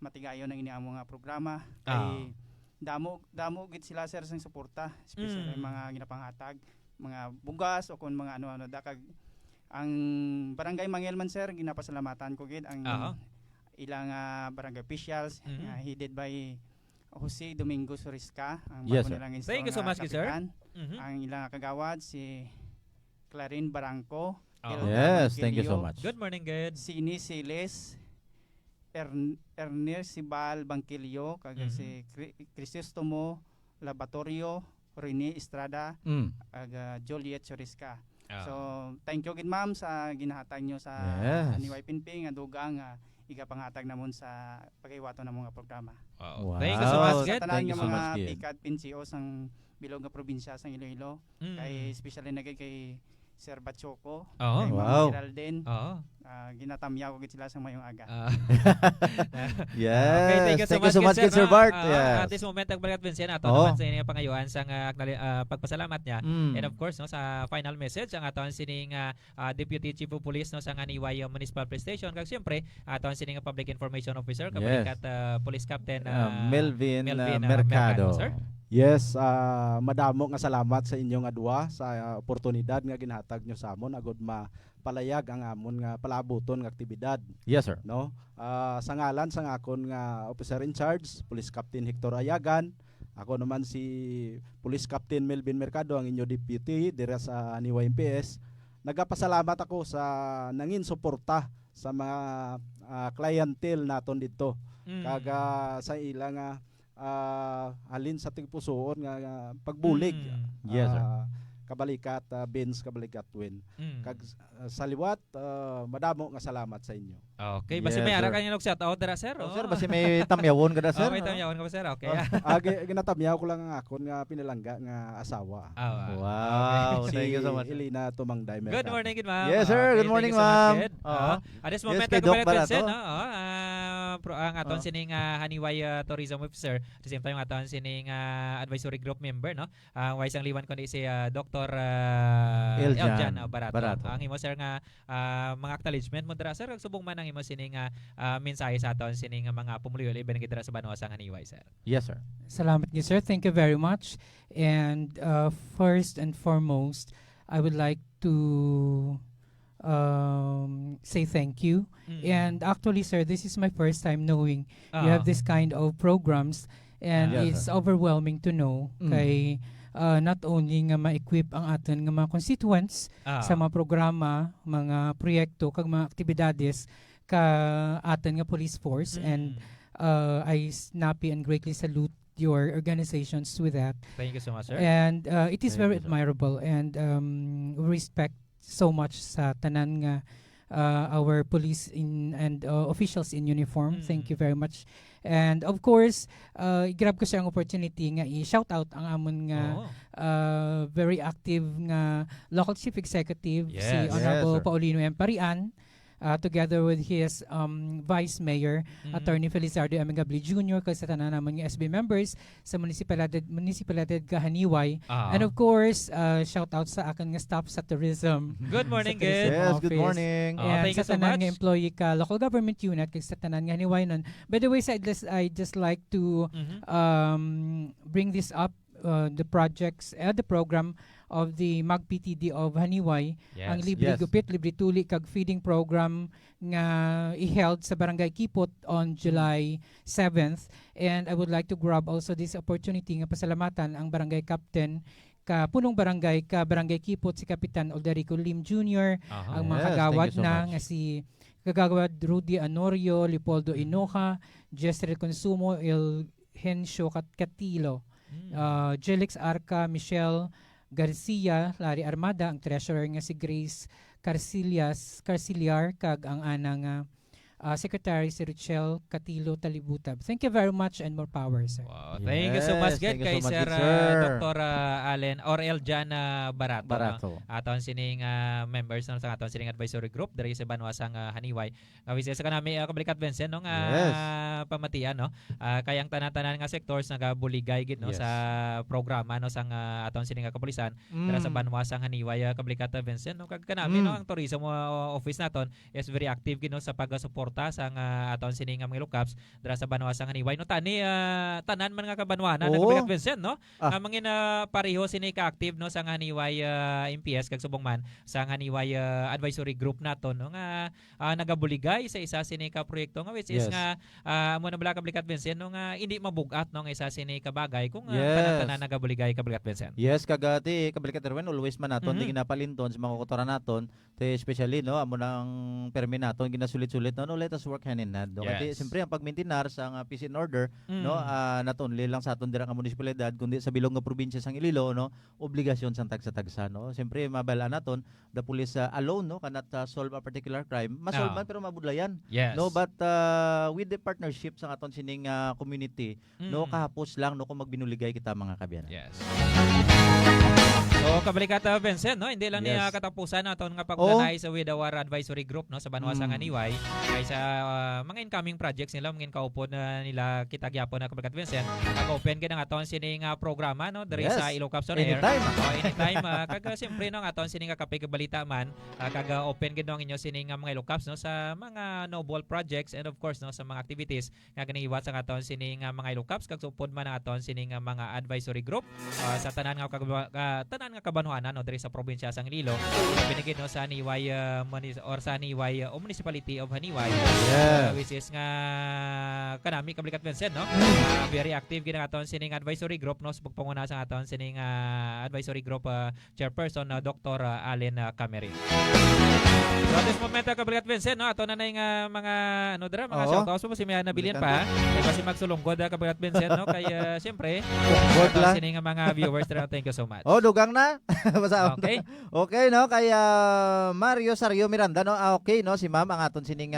matigayon ang iniamo nga programa kay damo gid sila sir sang suporta especially mga ginapanghatag mga bugas o kun mga ano-ano dakag ang barangay Mangel man sir ginapasalamatan ko gid ang ilang barangay officials headed by Jose Domingo Sorisca ang bago nilang Thank you so much sir. Ang ilang kagawad si Clarin Barangco. Yes, thank you so much. Good morning, good. Si Ini Siles, Ernest Sibal Bangkilio, kag si Crisostomo Laboratorio, Rene Estrada, kag Juliet Sorisca. So, thank you gid ma'am sa ginahatag nyo sa Haniway PNP nga duga nga igapangatag namon sa paghiwato ng mga programa. Wow. Thank you so much, Sa good. tanan nga mga Pikad PNCO sang bilog nga probinsya sang Iloilo, kay especially na kay Sir Bachoco, kay Ma'am Geraldine. Ginatamya ko gid sila sa mayong aga. Yes. Okay, thank you so much Sir Bart. At this moment Kabalikat Vincent ato naman sa inyong pangayuan sa pagpasalamat niya. And of course no sa final message ang aton sining Deputy Chief of Police no sa Haniway Municipal Police Station kag siyempre aton sining Public Information Officer Kabalikat Police Captain Melvin Mercado. Sir. Yes, madamo nga salamat sa inyong adwa sa oportunidad nga ginhatag nyo sa amon agud mapalayag ang amon nga palabuton nga aktibidad. Yes sir. No? Sa ngalan sa akon nga officer in charge, Police Captain Hector Ayagan, ako naman si Police Captain Melvin Mercado ang inyo deputy dira sa Haniway MPS. Nagapasalamat ako sa nangin suporta sa mga clientele naton dito. Kaga sa ila nga halin sa tigpusoon nga pagbulig. Yes sir. Kabalikat Benz Kabalikat Twin. Kag sa liwat madamo nga salamat sa inyo. Okay, basi may ara kanyo shout out dira sir. Sir, basi may tamyawon kada sir. May tamyawon ka ba sir? Okay. Ginatamyaw ko lang ang akon nga pinalangga nga asawa. Wow, thank you so much. Elina Tumangday Mercado. Good morning, good ma'am. Yes sir, good morning ma'am. At this moment Kabalikat Vincent ang aton sining Haniway Tourism Officer at the same time aton sining advisory group member no. Wais ang liwan kundi si Dr. Eljan Barato. Ang imo sir nga mga acknowledgement mo dira sir subong man ang imo sining mensahe sa aton sining mga pumuluyo iban gid dira sa banwasang Haniway sir. Yes sir. Salamat niyo sir. Thank you very much. And first and foremost, I would like to say thank you. And actually sir, this is my first time knowing you have this kind of programs and it's overwhelming to know kay not only nga ma-equip ang aton nga mga constituents sa mga programa, mga proyekto kag mga aktibidades ka aton nga police force and I snappy and greatly salute your organizations with that. Thank you so much sir. And it is very admirable and respect so much sa tanan nga our police and officials in uniform. Thank you very much. And of course, grab ko siya ang opportunity nga i-shout out ang amon nga very active nga local chief executive si Honorable Paulino M. Parian together with his Vice Mayor, Attorney Felizardo Amigabli Jr., kag sa tanan naman ng SB members sa munisipalidad Kahaniway. And of course, shout out sa akin nga staff sa tourism. Good morning, sa tourism good. Yes, office. good morning. And thank you sa so tanan much. nga employee ka local government unit kag sa tanan nga Haniway nun. By the way, I just like to bring this up, the projects, the program of the MAG-PTD of Haniway, ang libre gupit, libre tuli kag feeding program nga i-held sa Barangay Kipot on July 7th. And I would like to grab also this opportunity nga pasalamatan ang Barangay Captain ka punong barangay ka Barangay Kipot si Kapitan Alderico Lim Jr., ang mga kagawad thank you so na much. nga si kagawad Rudy Anorio, Leopoldo Inoja, Jester Consumo, El Hensio Catilo, Jelix Arca, Michelle Garcia, Larry Armada, ang treasurer nga si Grace Carciliar, kag ang anang Secretary si Richelle Catilo Talibutab. Thank you very much and more power, sir. Wow, thank you so much, Yes, good, thank you kay so much, Sir good, sir. Dr. Allen or Eljan Barato. Barato. Aton sining members no, sa aton sining advisory group dari sa Banwasang Haniway. Wises ka nami kabalikat Vincent no nga pamatian no. Kayang tanan-tanan nga sectors nagabuligay gid no sa programa no sang aton sining kapulisan dira sa Banwasang Haniway kabalikat Vincent no kag kanami no ang tourism office naton is very active gid no sa pagsuporta sa aton sining mga lukaps dira sa Banwasang Haniway no tani tanan man nga kabanwana nagabalikat Vincent no nga mangin pareho sini ka-active no sa Haniway MPS kag subong man sa Haniway advisory group naton no nga nagabuligay sa isa sini ka proyekto nga which is nga mo na bala kabalikat Vincent no nga hindi mabugat no nga isa sini ka bagay kung tanan-tanan nagabuligay kabalikat Vincent. Yes, kagati kabalikat Erwin always man naton di ginapalinton sa mga kotoran naton, te especially no amo nang permi naton ginasulit-sulit no let us work hand in hand. No? Kasi siyempre ang pagmaintenar sa peace and order no naton lang sa aton dira nga munisipalidad kundi sa bilong nga probinsya sang Iloilo no obligasyon sang tagsa-tagsa no. Siyempre mabala naton the police alone no cannot solve a particular crime. Masolve man pero mabudlayan. No but with the partnership sa aton sining community no kahapos lang no kung magbinuligay kita mga kabiyanan. Yes. So kabalikat Vincent no hindi lang niya katapusan naton nga pagdanay sa with our advisory group no sa Banwasang Haniway kay sa mga incoming projects nila mangin kaupod na nila kita gyapon na kabalikat Vincent nag-open gid ang aton sining programa no diri sa Ilocos on Air. Anytime kag siyempre no aton sining kapigbalita man kag open gid no ang inyo sining mga Ilocos no sa mga noble projects and of course no sa mga activities nga ganahiwat sa aton sining mga Ilocos kag supod man ang aton sining mga advisory group sa tanan nga tanan nga kabanwanan no diri sa probinsya sang Iloilo binigid no sa Haniway or sa Haniway Municipality of Haniway which is nga kanami kabalikat Vincent no very active gid ang aton sining advisory group no sa pagpanguna sa aton sining advisory group chairperson Dr. Allen Cameri. So at this moment kabalikat Vincent no ato na nay nga mga ano dira mga shoutouts mo si Mia nabilin pa kay kasi magsulunggod kabalikat Vincent no kay siyempre sining mga viewers dira thank you so much. Dugang na. Okay. Okay no kay Mario Sario Miranda no. Okay no si ma'am ang aton sining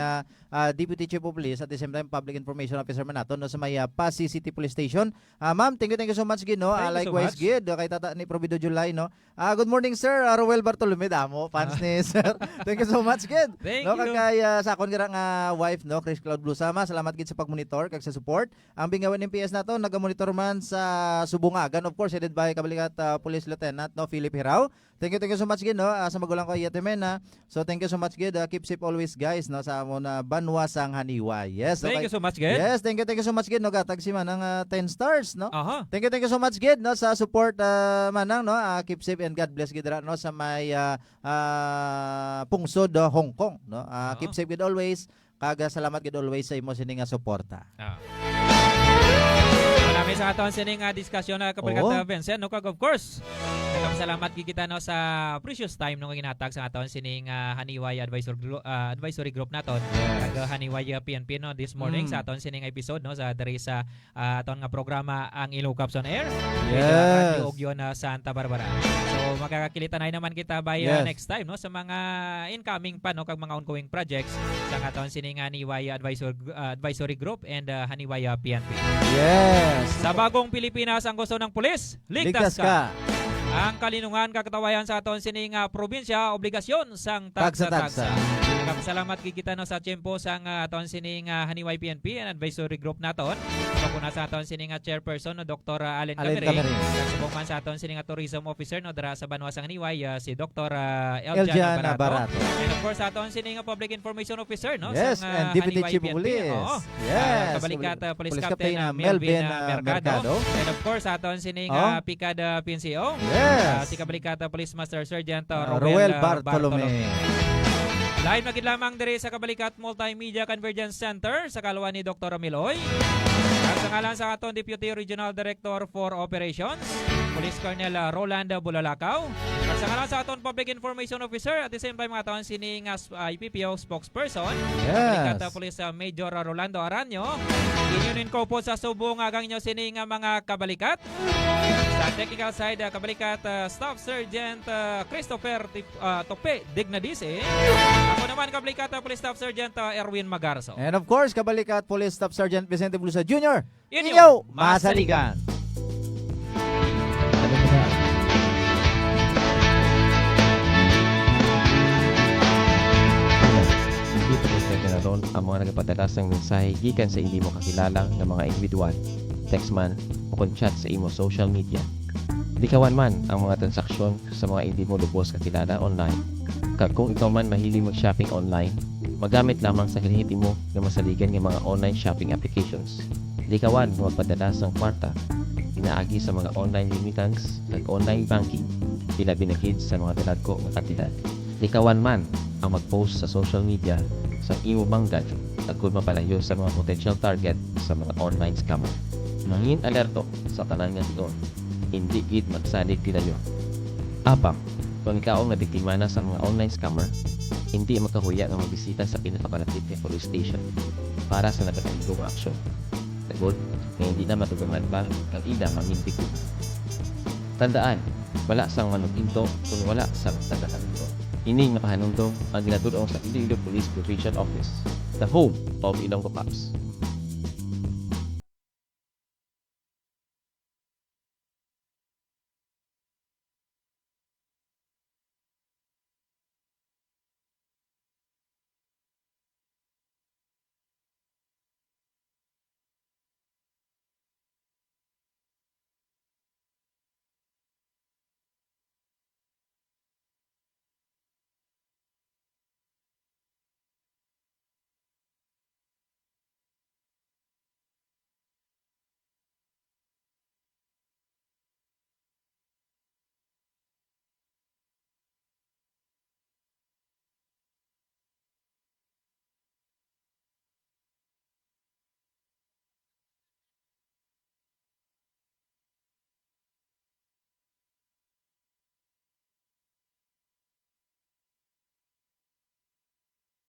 Deputy Chief of Police at the same time Public Information Officer man naton no sa may Pasig City Police Station. Ma'am, thank you so much gid no. Likewise gid kay tata ni Provido July no. Good morning sir, Roel Bartolome damo fans ni sir. Thank you so much gid. No kay sa akon gira nga wife no, Chris Cloud Blusama, salamat gid sa pagmonitor kag sa support. Ang bingawan ng PS nato nagamonitor man sa Subungagan of course headed by kabalikat Police Lieutenant no Philip Hirao. Thank you so much gid no sa magulang ko Yetemena. So thank you so much gid. Keep safe always guys no sa amo na Banwasang Haniway. Yes. Thank you so much gid. Yes, thank you so much gid no gatag si manang 10 stars no. Thank you so much gid no sa support manang no. Keep safe and God bless gid no sa may pungsod Hong Kong no. Keep safe gid always. Kaga salamat gid always sa imo sining suporta. Marami sa aton sining diskusyon na kabalikat Vincent no kag of course salamat gid kita no sa precious time no ginhatag sa aton sining Haniway advisory group naton kag Haniway PNP no this morning sa aton sining episode no sa diri sa aton nga programa ang Ilocos on Air Radio Ogyon Santa Barbara. So magkakakilitanay naman kita by next time no sa mga incoming pa no kag mga ongoing projects sa aton sining Haniway advisory group and Haniway PNP. Yes. Sa bagong Pilipinas ang gusto ng pulis, ligtas ka. Ang kalinungan kakatawayan sa aton sining probinsya, obligasyon sang tagsa-tagsa. Salamat kikita no sa tiyempo sang aton sining Haniway PNP and advisory group naton. So kuna sa aton sining chairperson no Dr. Allen Camere. Subong man sa aton sining tourism officer no dara sa Banwa sang Haniway si Dr. Eljan Barato. And of course aton sining public information officer no yes, sang and Deputy Haniway Chief PNP. Police. Yes. Kabalikat Police Police Captain Captain Melvin Melvin Mercado. Mercado. And of course aton sining Picada PNCO. Yes. Si Kabalikat Police Master Sergeant Roel Bartolome. Live magid lamang diri sa Kabalikat Multimedia Convergence Center sa kalwa ni Dr. Miloy. At sa ngalan sa aton Deputy Regional Director for Operations, Police Colonel Roland Bulalakaw. At sa ngalan sa aton Public Information Officer at the same time mga taon sining IPPO spokesperson, Kabalikat Police Major Rolando Aranyo. Inyunin ko po sa subong agang nyo sining mga kabalikat. Sa technical side, Kabalikat Staff Sergeant Christopher Tope Dignadise. Ako naman, Kabalikat Police Staff Sergeant Erwin Magarso. And of course, Kabalikat Police Staff Sergeant Vicente Bulusa Jr. Inyo, Masaligan. Hindi pa na ron ang mga nagpadalas ng mensahe gikan sa hindi mo kakilala ng mga individual, text man o chat sa imo social media. Likawan man ang mga transaksyon sa mga hindi mo lubos kakilala online. Kag kung ikaw man mahilig mag-shopping online, magamit lamang sa hinihiti mo na masaligan ng mga online shopping applications. Likawan ng magpadalas ng kwarta, inaagi sa mga online remittance at online banking, pila binakid sa mga dalagko ng kantidad. Likawan man ang mag-post sa social media sa imo manggad at kung mapalayo sa mga potential target sa mga online scammer. Mangin alerto sa tanan nga tion, hindi gid magsalig tilayo. Apang, kung ikaw ang nabiktima na sa mga online scammer, hindi makahuya nga magbisita sa pinakamalapit na police station para sa nagkakaligong aksyon. Tagod, na hindi na matugangan ba ang ila mamintik. Tandaan, wala sang manuginto kung wala sang tagakanto. Ining makahanungtong ang ginatulong sa Iloilo Police Provincial Office, the home of Ilonggo Cops.